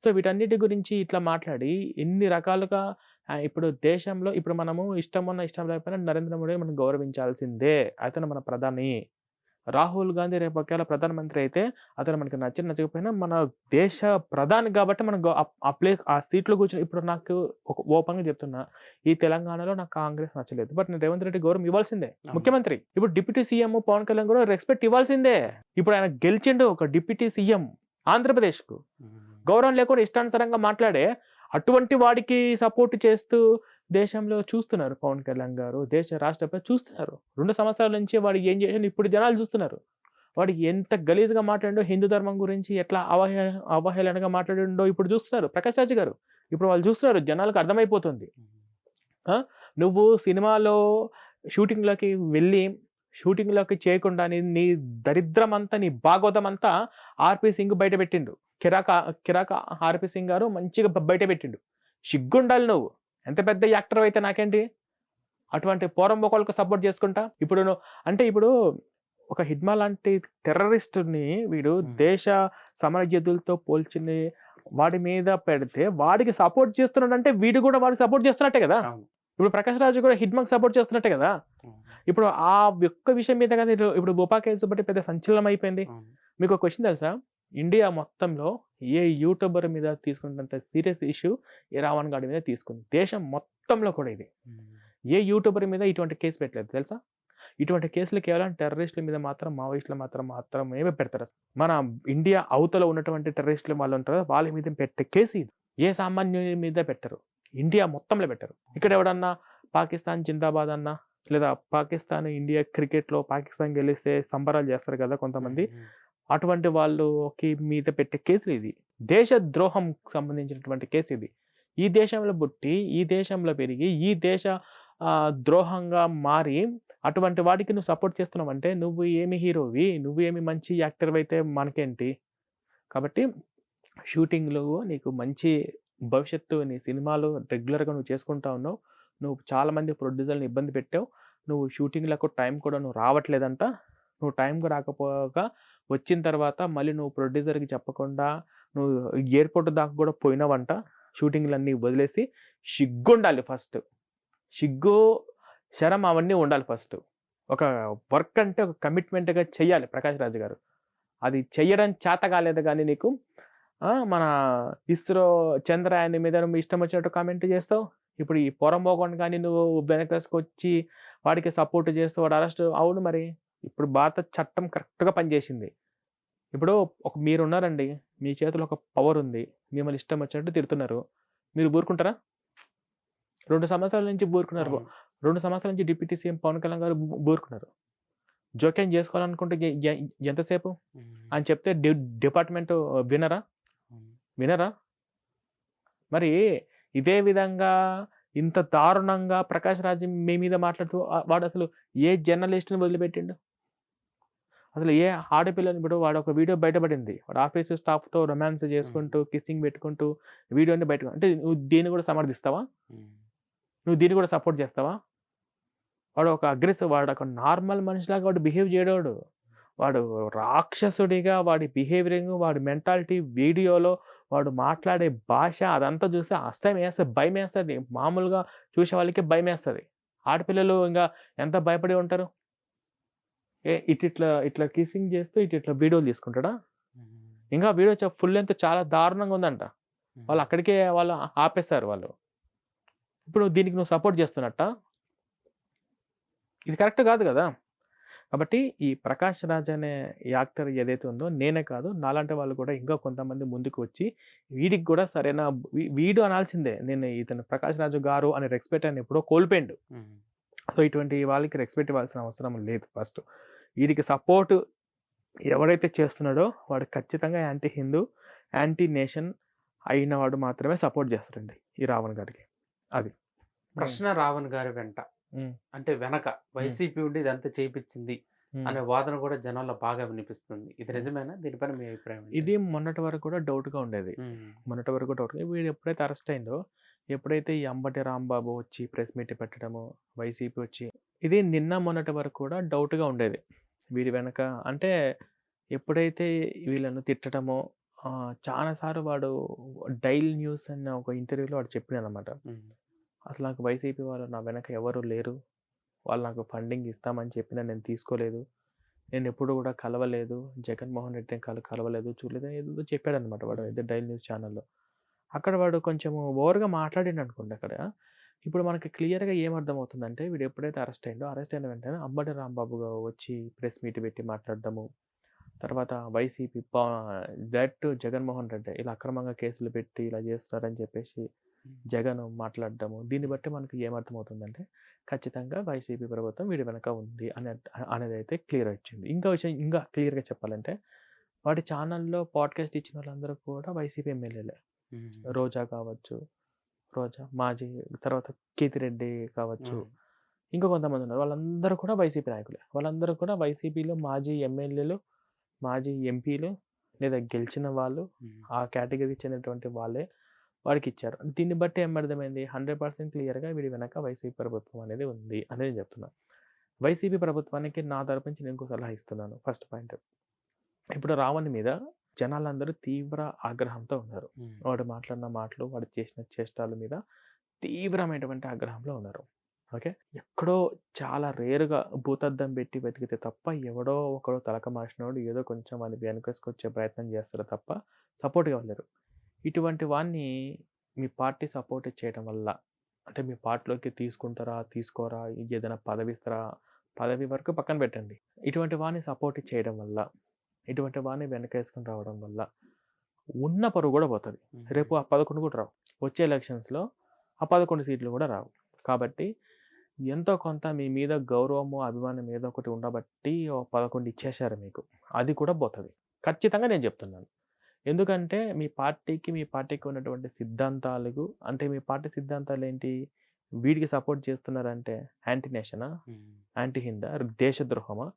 సో వీటన్నిటి గురించి ఇట్లా మాట్లాడి ఎన్ని రకాలుగా ఇప్పుడు దేశంలో ఇప్పుడు మనము ఇష్టం ఉన్న ఇష్టం లేకపోయినా నరేంద్ర మోడీ మనం గౌరవించాల్సిందే. అతను మన ప్రధాని. రాహుల్ గాంధీ రేపు ఒకవేళ ప్రధానమంత్రి అయితే అతను మనకి నచ్చకపోయినా మన దేశ ప్రధాని కాబట్టి మనం ఆ సీట్లో కూర్చొని, ఇప్పుడు నాకు ఒక ఓపెన్గా చెప్తున్నా, ఈ తెలంగాణలో నాకు కాంగ్రెస్ నచ్చలేదు, బట్ నేను రేవంత్ రెడ్డి గౌరవం ఇవ్వాల్సిందే ముఖ్యమంత్రి. ఇప్పుడు డిప్యూటీ సీఎం పవన్ కళ్యాణ్ కూడా రెస్పెక్ట్ ఇవ్వాల్సిందే. ఇప్పుడు ఆయన గెలిచిండు ఒక డిప్యూటీ సీఎం ఆంధ్రప్రదేశ్కు, గౌరవం లేకుండా ఇష్టానుసారంగా మాట్లాడే అటువంటి వాడికి సపోర్ట్ చేస్తూ దేశంలో చూస్తున్నారు పవన్ కళ్యాణ్ గారు, దేశ రాష్ట్రపతి చూస్తున్నారు. 2 సంవత్సరాల నుంచి వాడు ఏం చేసాడు ఇప్పుడు జనాలు చూస్తున్నారు. వాడు ఎంత గలీజ్గా మాట్లాడిండో, హిందూ ధర్మం గురించి ఎట్లా అవహేళనగా మాట్లాడిండో ఇప్పుడు చూస్తున్నారు ప్రకాష్ రాజ్ గారు. ఇప్పుడు వాళ్ళు చూస్తున్నారు, జనాలకు అర్థమైపోతుంది. నువ్వు సినిమాలో షూటింగ్లోకి వెళ్ళి షూటింగ్లోకి చేయకుండా నీ దరిద్రం అంతా, నీ భాగవతం అంతా ఆర్పి సింగ్ బయట పెట్టిండు. కిరాక ఆర్పి సింగ్ గారు మంచిగా బయట పెట్టిండు. సిగ్గుండాలి నువ్వు, ఎంత పెద్ద యాక్టర్ అయితే నాకేంటి, అటువంటి పోరంబోకోళ్ళకు సపోర్ట్ చేసుకుంటా. ఇప్పుడు అంటే ఇప్పుడు ఒక హిడ్మా లాంటి టెర్రరిస్ట్ని వీడు దేశ సమరయోధులతో పోల్చి వాడి మీద పెడితే వాడికి సపోర్ట్ చేస్తున్నాడు అంటే వీడు కూడా వాడికి సపోర్ట్ చేస్తున్నట్టే కదా. ఇప్పుడు ప్రకాష్ రాజు కూడా హిడ్మాకి సపోర్ట్ చేస్తున్నట్టే కదా. ఇప్పుడు ఆ ఒక్క విషయం మీద కదా ఇప్పుడు బొపా కేసు బట్టి పెద్ద సంచలనం అయిపోయింది. మీకు ఒక క్వశ్చన్ తెలుసా, ఇండియా మొత్తంలో ఏ యూట్యూబర్ మీద తీసుకున్నంత సీరియస్ ఇష్యూ ఏ రావణ్ గాడి మీద తీసుకుంది. దేశం మొత్తంలో కూడా ఇది ఏ యూట్యూబర్ మీద ఇటువంటి కేసు పెట్టలేదు తెలుసా. ఇటువంటి కేసులు కేవలం టెర్రరిస్టుల మీద మాత్రం, మావోయిస్టుల మాత్రమే పెడతారు. మన ఇండియా అవతల ఉన్నటువంటి టెర్రరిస్టులు వాళ్ళు ఉంటారు, వాళ్ళ మీద పెట్టే కేసు ఇది. ఏ సామాన్యుని మీద పెట్టరు, ఇండియా మొత్తంలో పెట్టరు. ఇక్కడ ఎవడన్నా పాకిస్తాన్ జిందాబాద్ అన్నా, లేదా పాకిస్తాన్ ఇండియా క్రికెట్లో పాకిస్తాన్ గెలిస్తే సంబరాలు చేస్తారు కదా కొంతమంది, అటువంటి వాళ్ళకి మీద పెట్టే కేసులు ఇది. దేశ ద్రోహం సంబంధించినటువంటి కేసు ఇది. ఈ దేశంలో పుట్టి, ఈ దేశంలో పెరిగి, ఈ దేశ ద్రోహంగా మారి అటువంటి వాడికి నువ్వు సపోర్ట్ చేస్తున్నావంటే నువ్వు ఏమి హీరోవి? నువ్వు ఏమి మంచి యాక్టర్‌వయితే మనకేంటి? కాబట్టి షూటింగ్‌లో నీకు మంచి భవిష్యత్తు, నీ సినిమాలు రెగ్యులర్‌గా నువ్వు చేసుకుంటా ఉన్నావు. నువ్వు చాలామంది ప్రొడ్యూసర్‌లని ఇబ్బంది పెట్టావు. నువ్వు షూటింగ్‌లకు టైం కూడా నువ్వు రావట్లేదంట. నువ్వు టైంకి రాకపోగా వచ్చిన తర్వాత మళ్ళీ నువ్వు ప్రొడ్యూసర్‌కి చెప్పకుండా నువ్వు ఎయిర్‌పోర్ట్ దాకా కూడా పోయినావంట. షూటింగ్‌లన్నీ వదిలేసి సిగ్గుండాలి ఫస్ట్. సిగ్గు, శరం అవన్నీ ఉండాలి ఫస్ట్. ఒక వర్క్ అంటే ఒక కమిట్మెంట్‌గా చెయ్యాలి ప్రకాష్ రాజ్ గారు. అది చెయ్యడం చేత కాలేదు గానీ నీకు మన ఇస్రో చంద్రయాన్ మీద నువ్వు ఇష్టం వచ్చినట్టు కామెంట్ చేస్తావు. ఇప్పుడు ఈ పొరంబోకొండ గాని నువ్వు వెనకేసుకొచ్చి వాడికి సపోర్ట్ చేస్తూ వాడు అరెస్ట్ అవును మరి. ఇప్పుడు భారత చట్టం కరెక్ట్‌గా పనిచేసింది. ఇప్పుడు మీరున్నారండి. మీ చేతిలో ఒక పవర్ ఉంది. మిమ్మల్ని ఇష్టం వచ్చినట్టు తిడుతున్నారు. మీరు ఊరుకుంటారా? 2 సంవత్సరాల నుంచి ఊరుకున్నారు. 2 సంవత్సరాల నుంచి డిప్యూటీ సీఎం పవన్ కళ్యాణ్ గారు ఊరుకున్నారు. జోక్యం చేసుకోవాలనుకుంటే ఎంతసేపు అని చెప్తే డిపార్ట్‌మెంట్ వినరా? వినరా? మరి ఇదే విధంగా ఇంత దారుణంగా ప్రకాష్ రాజ్ మీ మీద మాట్లాడుతూ వాడు అసలు ఏ జర్నలిస్ట్‌ని వదిలిపెట్టిండు? అసలు ఏ ఆడపిల్లని ఇప్పుడు వాడు ఒక వీడియో బయటపడింది. వాడు ఆఫీస్ స్టాఫ్‌తో రొమాన్స్ చేసుకుంటూ, కిస్సింగ్ పెట్టుకుంటూ వీడియోని బయట అంటే నువ్వు దీన్ని కూడా సమర్థిస్తావా? నువ్వు దీన్ని కూడా సపోర్ట్ చేస్తావా? వాడు ఒక వాడు ఒక నార్మల్ మనిషిలాగా వాడు బిహేవ్ చేయడోడు. వాడు రాక్షసుడిగా వాడి బిహేవియరింగ్, వాడి మెంటాలిటీ వీడియోలో వాడు మాట్లాడే భాష అదంతా చూస్తే అసహ్యం వేస్తది, భయమేస్తది. మామూలుగా చూసే వాళ్ళకి భయమేస్తది. ఆడపిల్లలు ఇంకా ఎంత భయపడి ఉంటారు? ఇట్లా కిస్సింగ్ చేస్తూ ఇట్లా వీడియోలు తీసుకుంటాడా? ఇంకా వీడియో ఫుల్ లెంత్ చాలా దారుణంగా ఉందంట. వాళ్ళు అక్కడికే ఆపేస్తారు వాళ్ళు. ఇప్పుడు దీనికి నువ్వు సపోర్ట్ చేస్తున్నట్టా? ఇది కరెక్ట్ కాదు కదా! కాబట్టి ఈ ప్రకాష్ రాజ్ అనే యాక్టర్ ఏదైతే ఉందో నేనే కాదు నాలాంటి వాళ్ళు కూడా ఇంకా కొంతమంది ముందుకు వచ్చి వీడికి కూడా సరైన వీడు అనాల్సిందే. నేను ఇతను ప్రకాష్ రాజు గారు అనే రెస్పెక్ట్ అని ఎప్పుడో కోల్పోయిండు. సో ఇటువంటి వాళ్ళకి రెస్పెక్ట్ ఇవ్వాల్సిన అవసరం లేదు. ఫస్ట్ వీడికి సపోర్ట్ ఎవరైతే చేస్తున్నాడో వాడు ఖచ్చితంగా యాంటీ హిందూ, యాంటీ నేషన్ అయిన వాడు మాత్రమే సపోర్ట్ చేస్తారండి ఈ రావణ్ గారికి. అది
ప్రశ్న రావణ్ గారి వెంట అంటే వెనక వైసీపీ ఉండి ఇదంతా చేయించింది అనే వాదన కూడా జనాల్లో బాగా వినిపిస్తుంది. ఇది నిజమేనా? దీనిపైన మీ అభిప్రాయం?
ఇది మొన్నటి వరకు కూడా డౌట్గా ఉండేది. మొన్నటి వరకు డౌట్. వీడు ఎప్పుడైతే అరెస్ట్ అయిందో, ఎప్పుడైతే ఈ అంబటి రాంబాబు వచ్చి ప్రెస్ మీట్ పెట్టడము, వైసీపీ వచ్చి ఇది నిన్న మొన్నటి వరకు కూడా డౌట్గా ఉండేది. వీడి వెనక అంటే ఎప్పుడైతే వీళ్ళను తిట్టడమో చాలాసార్లు వాడు డైలీ న్యూస్ అన్న ఒక ఇంటర్వ్యూలో వాడు చెప్పినాడనమాట. అసలు నాకు వైసీపీ వాళ్ళు నా వెనక ఎవరు లేరు. వాళ్ళు నాకు ఫండింగ్ ఇస్తామని చెప్పినా నేను తీసుకోలేదు. నేను ఎప్పుడు కూడా కలవలేదు. జగన్మోహన్ రెడ్డిని కలవలేదు, చూడలేదు ఏదో చెప్పాడనమాట వాడు ఏదో డైలీ న్యూస్ ఛానల్లో. అక్కడ వాడు కొంచెం ఓవర్గా మాట్లాడిండు అనుకోండి అక్కడ. ఇప్పుడు మనకి క్లియర్గా ఏమర్థమవుతుందంటే వీడు ఎప్పుడైతే అరెస్ట్ అయిన వెంటనే అంబటి రాంబాబు వచ్చి ప్రెస్ మీట్ పెట్టి మాట్లాడడము, తర్వాత వైసీపీ డైరెక్ట్ జగన్మోహన్ రెడ్డి ఇలా అక్రమంగా కేసులు పెట్టి ఇలా చేస్తున్నారని చెప్పేసి జగన్ మాట్లాడడము, దీన్ని బట్టి మనకి ఏమర్థమవుతుందంటే ఖచ్చితంగా వైసీపీ ప్రభుత్వం వీడి వెనక ఉంది అనేది అయితే క్లియర్ వచ్చింది. ఇంకో విషయం ఇంకా క్లియర్గా చెప్పాలంటే వాడి ఛానల్లో పాడ్కాస్ట్ ఇచ్చిన వాళ్ళందరూ కూడా వైసీపీ ఎమ్మెల్యేలే. రోజా కావచ్చు, మాజీ, తర్వాత కీర్తిరెడ్డి కావచ్చు, ఇంకా కొంతమంది ఉన్నారు. వాళ్ళందరూ కూడా వైసీపీ నాయకులే. వాళ్ళందరూ కూడా వైసీపీలో మాజీ ఎమ్మెల్యేలు, మాజీ ఎంపీలు లేదా గెలిచిన వాళ్ళు ఆ కేటగిరీకి చెందినటువంటి వాళ్ళే వాడికి ఇచ్చారు. దీన్ని బట్టి ఏం అర్థమైంది? 100% క్లియర్గా వీడి వెనక వైసీపీ ప్రభుత్వం అనేది ఉంది అనేది నేను చెప్తున్నాను. వైసీపీ ప్రభుత్వానికి నా తరపు నుంచి నేను ఇంకో సలహా ఇస్తున్నాను. ఫస్ట్ పాయింట్, ఇప్పుడు రావణ్ మీద జనాలందరూ తీవ్ర ఆగ్రహంతో ఉన్నారు. వాడు మాట్లాడిన మాటలు, వాడు చేసిన చేష్టాల మీద తీవ్రమైనటువంటి ఆగ్రహంలో ఉన్నారు. ఓకే, ఎక్కడో చాలా రేరుగా భూతద్దం పెట్టి వెతికితే తప్ప ఎవడో ఒకడో తలక మాసినోడు ఏదో కొంచెం వాడిని వెనకేసుకొచ్చే ప్రయత్నం చేస్తారు తప్ప సపోర్ట్గా వెళ్ళరు. ఇటువంటి వాడిని మీ పార్టీ సపోర్ట్ చేయడం వల్ల అంటే మీ పార్టీలోకి తీసుకుంటారా, తీసుకోరా, ఏదైనా పదవి ఇస్తారా, పదవి వరకు పక్కన పెట్టండి. ఇటువంటి వాడిని సపోర్ట్ చేయడం వల్ల, ఇటువంటి వాడిని వెనకేసుకుని రావడం వల్ల ఉన్న పరువు కూడా పోతుంది. రేపు ఆ 11 కూడా రావు. వచ్చే ఎలక్షన్స్లో ఆ 11 సీట్లు కూడా రావు. కాబట్టి ఎంతో కొంత మీ మీద గౌరవము, అభిమానం ఏదో ఒకటి ఉండబట్టి 11 ఇచ్చేశారు మీకు. అది కూడా పోతుంది ఖచ్చితంగా. నేను చెప్తున్నాను. ఎందుకంటే మీ పార్టీకి ఉన్నటువంటి సిద్ధాంతాలకు అంటే మీ పార్టీ సిద్ధాంతాలేంటి? వీడికి సపోర్ట్ చేస్తున్నారంటే యాంటీ నేషనా? యాంటీ హిందా? దేశద్రోహమా?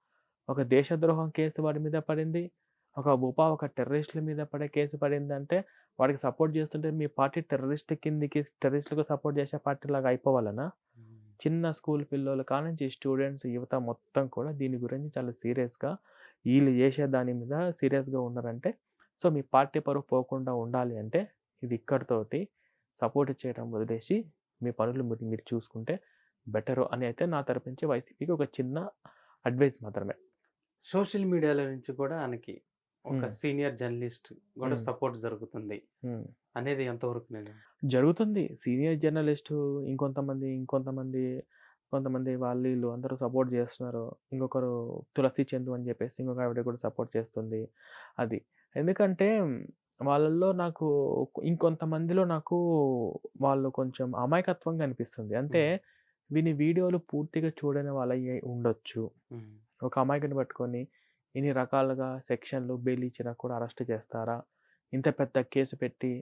ఒక దేశద్రోహం కేసు వాడి మీద పడింది. ఒక టెర్రరిస్టుల మీద పడే కేసు పడిందంటే వాడికి సపోర్ట్ చేస్తుంటే మీ పార్టీ టెర్రరిస్టులకు సపోర్ట్ చేసే పార్టీలాగా అయిపోవాలనా? చిన్న స్కూల్ పిల్లోల కానుంచి స్టూడెంట్స్, యువత మొత్తం కూడా దీని గురించి చాలా సీరియస్‌గా ఈళ్ళు చేసే దాని మీద సీరియస్‌గా ఉన్నారంటే, సో, మీ పార్టీ పరువు పోకుండా ఉండాలి అంటే ఇది ఇక్కడితోటి సపోర్ట్ చేయడం వదిలేసి మీ పనులు మీరు చూసుకుంటే బెటరు అని అయితే నా తరపు నుంచి వైసీపీకి ఒక చిన్న అడ్వైస్ మాత్రమే.
సోషల్ మీడియాలో నుంచి కూడా ఆయనకి ఒక
హ్మ్.
సీనియర్ జర్నలిస్ట్ కూడా
హ్మ్.
సపోర్ట్ జరుగుతుంది
హ్మ్.
అనేది ఎంతవరకు నిజం?
జరుగుతుంది. సీనియర్ జర్నలిస్టు కొంతమంది వాళ్ళు వీళ్ళు అందరూ సపోర్ట్ చేస్తున్నారు. ఇంకొకరు 'తులసి చందు' అని చెప్పేసి ఇంకొక ఆవిడ కూడా సపోర్ట్ చేస్తుంది. అది. ఎందుకంటే వాళ్ళల్లో నాకు ఇంకొంతమందిలో నాకు వాళ్ళు కొంచెం అమాయకత్వంగా అనిపిస్తుంది. అంటే
హ్మ్.
వీని వీడియోలు పూర్తిగా చూడని వాళ్ళయ్యి ఉండొచ్చు.
హ్మ్.
ఒక అమాయకుడిని పట్టుకొని ఇన్ని రకాలుగా సెక్షన్‌లు, బెయిల్ ఇచ్చినా కూడా అరెస్ట్ చేస్తారా? ఇంత పెద్ద కేసు పెట్టి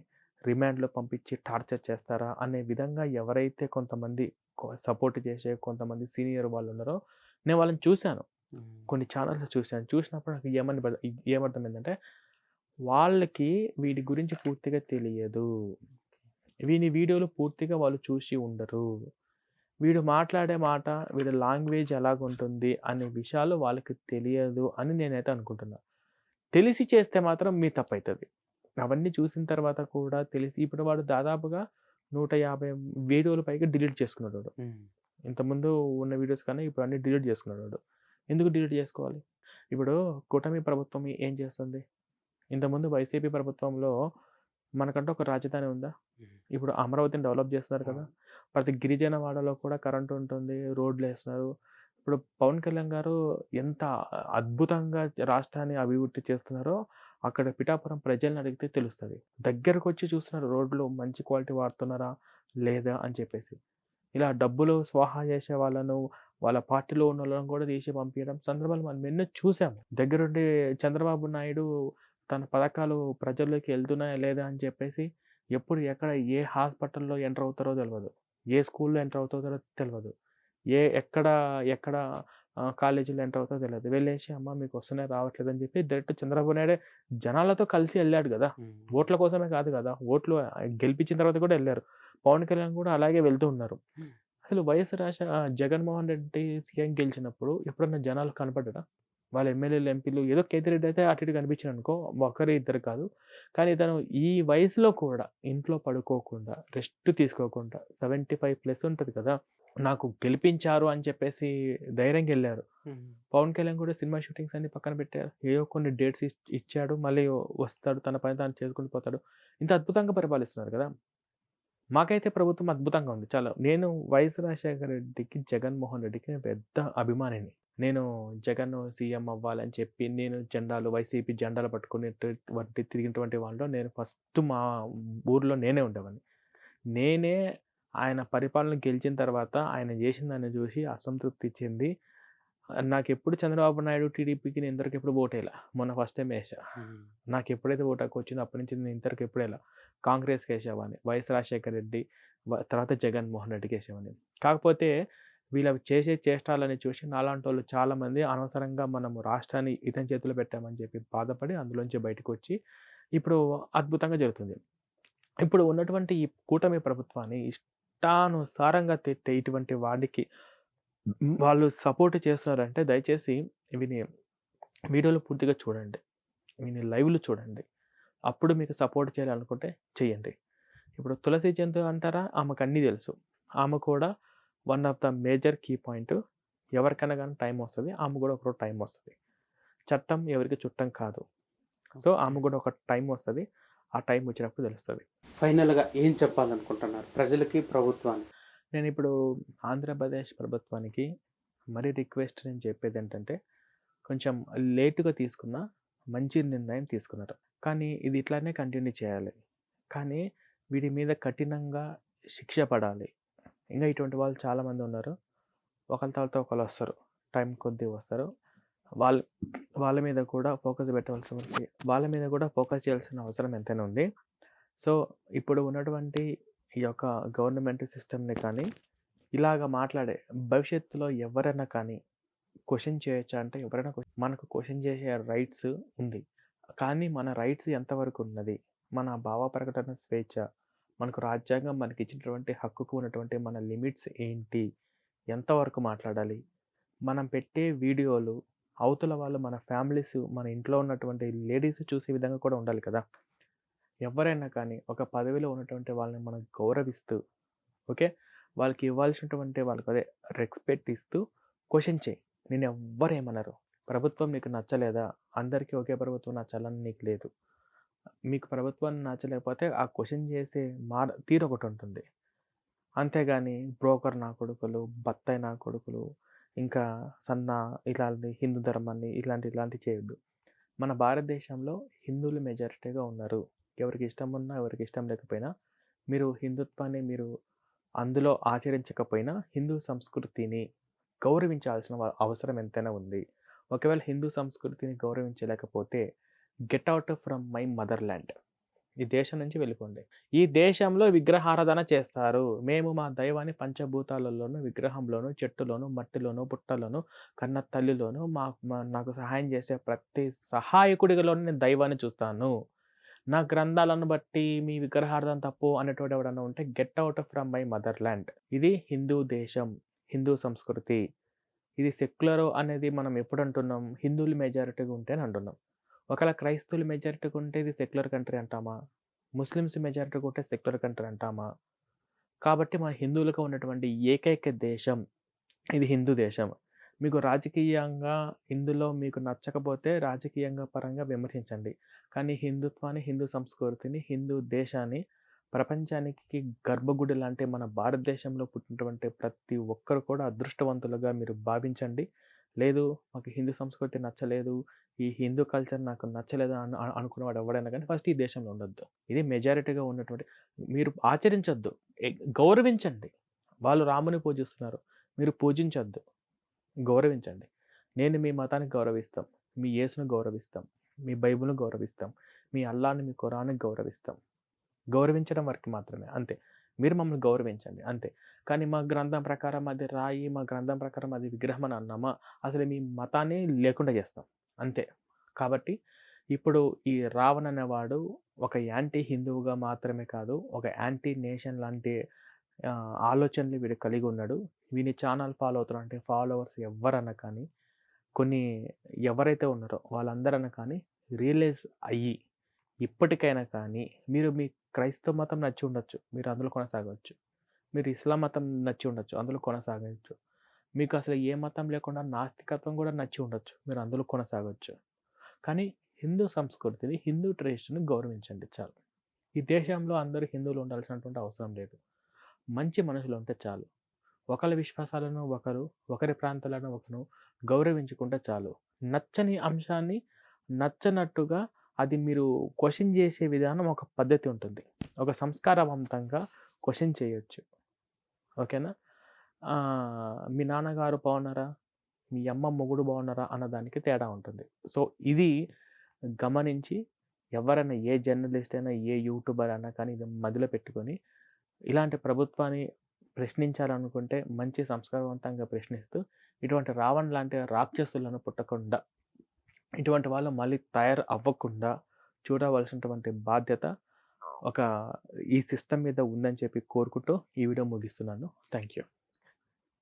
రిమాండ్‌లో పంపించి టార్చర్ చేస్తారా? అనే విధంగా ఎవరైతే కొంతమంది సపోర్ట్ చేసే కొంతమంది సీనియర్ వాళ్ళున్నారో, నేను వాళ్ళని చూసాను.
హ్మ్.
కొన్ని ఛానెల్స్ చూసాను. చూసినప్పుడు నాకు ఏమర్థమైందంటే, వాళ్ళకి వీడి గురించి పూర్తిగా తెలియదు. వీని వీడియోలు పూర్తిగా వాళ్ళు చూసి ఉండరు. వీడు మాట్లాడే మాట, వీడి లాంగ్వేజ్ ఎలాగుంటుంది అనే విషయాలు వాళ్ళకి తెలియదు అని నేనైతే అనుకుంటున్నా. తెలిసి చేస్తే మాత్రం మీ తప్పైతది. అవన్నీ చూసిన తర్వాత కూడా తెలిసి ఇప్పుడు వాడు దాదాపుగా 150 వీడియోలు పైగా డిలీట్ చేసుకున్నాడు వాడు.
హ్మ్.
ఇంతకుముందు ఉన్న వీడియోస్ కన్నా ఇప్పుడు అన్నీ డిలీట్ చేసుకున్నాడు వాడు. ఎందుకు డిలీట్ చేసుకోవాలి? ఇప్పుడు కూటమి ప్రభుత్వం ఏం చేస్తుంది? ఇంతకుముందు వైసీపీ ప్రభుత్వంలో మనకంటూ ఒక రాజధాని ఉందా?
హ్మ్.
ఇప్పుడు అమరావతిని డెవలప్ చేస్తున్నారు కదా!
అవును.
ప్రతి గిరిజన వాడలో కూడా కరెంట్ ఉంటుంది. రోడ్లేస్తున్నారు. ఇప్పుడు పవన్ కళ్యాణ్ గారు ఎంత అద్భుతంగా రాష్ట్రాన్ని అభివృద్ధి చేస్తున్నారో, అక్కడ పిఠాపురం ప్రజల్ని అడిగితే తెలుస్తది. దగ్గరకొచ్చి చూస్తున్నారు రోడ్లు మంచి క్వాలిటీ వాడుతున్నారా? లేదా? అని చెప్పేసి. ఇలా డబ్బులు స్వాహా చేసే వాళ్ళను, వాళ్ళ పార్టీలో ఉన్నోళ్ళని కూడా తీసి పంపియడం సందర్భాలు మనం ఎన్నో చూసాము. దగ్గరుండి చంద్రబాబు నాయుడు తన పథకాలు ప్రజల్లోకి ఎళ్తున్నాయా లేదా అని చెప్పేసి ఎప్పుడు ఎక్కడ ఏ హాస్పిటల్‌లో ఎంటర్ అవుతారో తెలవదు. ఏ స్కూల్‌లో ఎంటర్ అవుతారో తెలవదు. ఎక్కడ ఎక్కడ కాలేజీలో ఎంటర్ అవుతారో తెలవదు. వెళ్ళేసి అమ్మ మీకు వస్తున్నాయి రావట్లేదని చెప్పి డైరెక్ట్ చంద్రబాబు నాయుడే జనాలతో కలిసి ఎళ్ళాడు గదా!
హ్మ్.
ఓట్ల కోసమే కాదు గదా! ఓట్లు గెలిపించిన తర్వాత కూడా ఎళ్లారు. పవన్ కళ్యాణ్ కూడా అలాగే వెళ్తూ ఉన్నారు.
హ్మ్.
అసలు జగన్మోహన్ రెడ్డి సీఎం గెలిచినప్పుడు ఎప్పుడన్నా జనాలు కనపడ్డాడా? వాళ్ళ ఎమ్మెల్యేలు, ఎంపీలు ఏదో కేతిరెడ్డి అయితే అటు ఇటు కనిపించాడనుకో ఒకరు ఇద్దరు కాదు. కానీ తను ఈ వయసులో కూడా ఇంట్లో పడుకోకుండా, రెస్ట్ తీసుకోకుండా 75 ప్లస్ ఉంటది కదా! నాకు గెలిపించారు అని చెప్పేసి ధైర్యంగా ఎళ్లారు.
హ్మ్.
పవన్ కళ్యాణ్ కూడా సినిమా షూటింగ్స్ అన్నీ పక్కన పెట్టారు. ఏవో కొన్ని డేట్స్ ఇచ్చాడు. మళ్ళీ వస్తాడు. తన పని తాను చేసుకుంటూ పోతాడు. ఇంత అద్భుతంగా పరిపాలిస్తున్నారు కదా! మాకైతే ప్రభుత్వం అద్భుతంగా ఉంది. చాలా నేను వైఎస్ రాజశేఖర రెడ్డికి, జగన్మోహన్ రెడ్డికి నేను పెద్ద అభిమానిని. నేను జగన్ సీఎం అవ్వాలని చెప్పి నేను వైసీపీ జెండాలు పట్టుకునేటువంటి తిరిగినటువంటి వాళ్ళలో నేను ఫస్ట్ మా ఊర్లో నేనే ఉండేవాడిని. నేనే ఆయన పరిపాలన గెలిచిన తర్వాత ఆయన చేసిన దాన్ని చూసి అసంతృప్తి చెంది నాకెప్పుడు చంద్రబాబు నాయుడు, టీడీపీకి నేను ఇంతవరకు ఎప్పుడు ఓటేయలా. మొన్న ఫస్ట్ టైమ్ ఏసా.
హ్మ్.
నాకెప్పుడైతే ఓటు హక్కొచ్చిందో అప్పటి నుంచి నేను ఇంతవరకు ఎప్పుడు ఎయలా. కాంగ్రెస్‌కేసేవాడిని. వైఎస్ రాజశేఖర రెడ్డి తర్వాత జగన్మోహన్ రెడ్డికేసేవాడిని. కాకపోతే వీళ్ళు చేసే చేష్టాలని చూసి నాలాంటోళ్ళు చాలామంది అనవసరంగా మనము రాష్ట్రాన్ని ఇతని చేతిలో పెట్టామని చెప్పి బాధపడి అందులోంచి బయటకొచ్చి ఇప్పుడు అద్భుతంగా జరుగుతుంది. ఇప్పుడు ఉన్నటువంటి ఈ కూటమి ప్రభుత్వాన్ని ఇష్టానుసారంగా తిట్టే ఇటువంటి వాడికి వాళ్ళు సపోర్ట్ చేస్తున్నారంటే దయచేసి విని వీడియోలు పూర్తిగా చూడండి. విని లైవ్‌లు చూడండి. అప్పుడు మీకు సపోర్ట్ చేయాలనుకుంటే చేయండి. ఇప్పుడు 'తులసి చందు' అంటారా? ఆమెకన్నీ తెలుసు. ఆమె కూడా one of the major key point. ఎవరికైనా గాని టైం వస్తది. ఆమె కూడా ఒకరోజు టైం వస్తది. చట్టం ఎవరికీ చుట్టం కాదు. So,
okay.
ఆమె కూడా ఒక టైం వస్తది. ఆ టైం వచ్చినప్పుడు తెలుస్తది.
ఫైనల్‌గా ఏం చెప్పాలనుకుంటున్నారు ప్రజలకి, ప్రభుత్వానికి?
నేనిప్పుడు ఆంధ్రప్రదేశ్ ప్రభుత్వానికి మరీ రిక్వెస్ట్ నేను చెప్పేదేంటంటే, కొంచెం లేట్‌గా తీసుకున్న మంచి నిర్ణయం తీసుకున్నారు. కానీ ఇది ఇట్లానే కంటిన్యూ చేయాలి. కానీ వీడి మీద కఠినంగా శిక్ష పడాలి. ఇంగా ఇటువంటి వాళ్ళు చాలామంది ఉన్నారు. ఒకళ్ళ తర్వాత ఒకళ్ళొస్తారు. టైం కొద్దీ వస్తారు. వాళ్ళ వాళ్ళ మీద కూడా ఫోకస్ పెట్టవలసి ఉంది. వాళ్ళ మీద కూడా ఫోకస్ చేయాల్సిన అవసరం ఎంతైనా ఉంది. సో, ఇప్పుడు ఉన్నటువంటి ఈ యొక్క గవర్నమెంట్ సిస్టమ్‌ని కానీ, ఇలాగ మాట్లాడే భవిష్యత్తులో ఎవరైనా కానీ క్వెషన్ చేయొచ్చా అంటే ఎవరైనా మనకు క్వెషన్ చేసే రైట్స్ ఉంది. కానీ మన రైట్స్ ఎంతవరకు ఉన్నది? మన భావ ప్రకటన స్వేచ్ఛ, మనకు రాజ్యాంగం మనకిచ్చినటువంటి హక్కుకు ఉన్నటువంటి మన లిమిట్స్ ఏంటి? ఎంతవరకు మాట్లాడాలి? మనం పెట్టే వీడియోలు అవతల వాళ్ళు మన ఫ్యామిలీస్, మన ఇంట్లో ఉన్నటువంటి లేడీస్ చూసే విధంగా కూడా ఉండాలి కదా! ఎవరైనా కానీ ఒక పదవిలో ఉన్నటువంటి వాళ్ళని మనం గౌరవిస్తూ, ఓకే, వాళ్ళకి ఇవ్వాల్సినటువంటి వాళ్ళకి అదే రెస్పెక్ట్ ఇస్తూ క్వెషన్ చేయి. నిన్నెవ్వరేమనరు. ప్రభుత్వం నీకు నచ్చలేదా? అందరికీ ఒకే ప్రభుత్వం నచ్చాలని నీకు లేదు. మీకు ప్రభుత్వాన్ని నచ్చలేకపోతే ఆ క్వెషన్ చేసే తీరు ఒకటుంటుంది. అంతేగాని బ్రోకర్ నా కొడుకులు, బత్తాయి నా కొడుకులు, ఇంకా ఇలాంటి హిందూ ధర్మాన్ని ఇలాంటివి చేయొద్దు. మన భారతదేశంలో హిందువులు మెజారిటీగా ఉన్నారు. ఎవరికి ఇష్టం ఉన్నా, ఎవరికి ఇష్టం లేకపోయినా మీరు హిందుత్వాన్ని మీరు అందులో ఆచరించకపోయినా హిందూ సంస్కృతిని గౌరవించాల్సిన అవసరం ఎంతైనా ఉంది. ఒకవేళ హిందూ సంస్కృతిని గౌరవించలేకపోతే get out from my motherland. ఈ దేశం నుంచి వెళ్ళిపోండి. ఈ దేశంలో విగ్రహారాధన చేస్తారు. మేము మా దైవాన్ని పంచభూతాలలోను, విగ్రహంలోను, చెట్టులోను, మట్టిలోను, పుట్టలోను, కన్న తల్లిలోను, నాకు సహాయం చేసే ప్రతి సహాయకుడిలోను నేను దైవాన్ని చూస్తాను. నా గ్రంథాలను బట్టి మీ విగ్రహార్థం తప్పు అనేటోడు ఎవడన్నా ఉంటే get out from my mother land. ఇది హిందూ దేశం, హిందూ సంస్కృతి. ఇది సెక్యులర్ అనేది మనం ఎప్పుడు అంటున్నాం? హిందువులు మెజారిటీగా ఉంటే అని అంటున్నాం. ఒకవేళ క్రైస్తవులు మెజారిటీగా ఉంటే ఇది సెక్యులర్ కంట్రీ అంటామా? ముస్లిమ్స్ మెజారిటీగా ఉంటే సెక్యులర్ కంట్రీ అంటామా? కాబట్టి మన హిందువులుగా ఉన్నటువంటి ఏకైక దేశం ఇది హిందూ దేశం. మీకు రాజకీయంగా ఇందులో మీకు నచ్చకపోతే రాజకీయంగా పరంగా విమర్శించండి. కానీ హిందుత్వాన్ని, హిందూ సంస్కృతిని, హిందూ దేశాన్ని ప్రపంచానికి గర్భగుడి లాంటి మన భారతదేశంలో పుట్టినటువంటి ప్రతి ఒక్కరు కూడా అదృష్టవంతులుగా మీరు భావించండి. లేదు మాకు హిందూ సంస్కృతి నచ్చలేదు, ఈ హిందూ కల్చర్ నాకు నచ్చలేదు అనుకునేవాడు ఎవడైనా కానీ ఫస్ట్ ఈ దేశంలో ఉండొద్దు. ఇది మెజారిటీగా ఉన్నటువంటి మీరు ఆచరించొద్దు, గౌరవించండి. వాళ్ళు రాముని పూజిస్తున్నారు, మీరు పూజించొద్దు, గౌరవించండి. నేను మీ మతానికి గౌరవిస్తాం, మీ యేసును గౌరవిస్తాం, మీ బైబిల్ను గౌరవిస్తాం, మీ అల్లాని, మీ ఖురాన్ని గౌరవిస్తాం. గౌరవించడం వరకు మాత్రమే, అంతే. మీరు మమ్మల్ని గౌరవించండి అంతే. కానీ మా గ్రంథం ప్రకారం అది రాయి, మా గ్రంథం ప్రకారం అది విగ్రహం అని అన్నామా అసలు మీ మతాన్ని లేకుండా చేస్తాం అంతే. కాబట్టి ఇప్పుడు ఈ రావణ్ అనేవాడు ఒక యాంటీ హిందువుగా మాత్రమే కాదు, ఒక యాంటీ నేషన్ లాంటి ఆలోచనలు వీడు కలిగి ఉన్నాడు. వీని ఛానల్ ఫాలో అవుతారు అంటే ఫాలోవర్స్ ఎవరన్నా కానీ, కొన్ని ఎవరైతే ఉన్నారో వాళ్ళందరన్నా కానీ రియలైజ్ అయ్యి ఇప్పటికైనా కానీ మీరు మీ క్రైస్తవ మతం నచ్చి ఉండొచ్చు, మీరు అందులో కొనసాగవచ్చు. మీరు ఇస్లాం మతం నచ్చి ఉండొచ్చు, అందులో కొనసాగవచ్చు. మీకు అసలు ఏ మతం లేకుండా నాస్తికత్వం కూడా నచ్చి ఉండొచ్చు, మీరు అందులో కొనసాగవచ్చు. కానీ హిందూ సంస్కృతిని, హిందూ ట్రెడిషన్ని గౌరవించండి చాలు. ఈ దేశంలో అందరూ హిందువులు ఉండాల్సినటువంటి అవసరం లేదు. మంచి మనుషులు ఉంటే చాలు. ఒకరి విశ్వాసాలను ఒకరు, ఒకరి ప్రాంతాలను ఒకరు గౌరవించుకుంటే చాలు. నచ్చని అంశాన్ని నచ్చనట్టుగా అది మీరు క్వశ్చన్ చేసే విధానం ఒక పద్ధతి ఉంటుంది. ఒక సంస్కారవంతంగా క్వశ్చన్ చేయొచ్చు, ఓకేనా? మీ నాన్నగారు బాగున్నారా, మీ అమ్మ మొగుడు బాగున్నారా అన్నదానికి తేడా ఉంటుంది. సో ఇది గమనించి ఎవరైనా, ఏ జర్నలిస్ట్ అయినా, ఏ యూట్యూబర్ అయినా కానీ ఇది మదిలో పెట్టుకొని ఇలాంటి ప్రభుత్వాన్ని ప్రశ్నించాలనుకుంటే మంచి సంస్కారవంతంగా ప్రశ్నిస్తూ ఇటువంటి రావణ్ లాంటి రాక్షసులను పుట్టకుండా, ఇటువంటి వాళ్ళు మళ్ళీ తయారు అవ్వకుండా చూడవలసినటువంటి బాధ్యత ఈ సిస్టమ్ మీద ఉందని చెప్పి కోరుకుంటూ ఈ వీడియో ముగిస్తున్నాను. Thank you.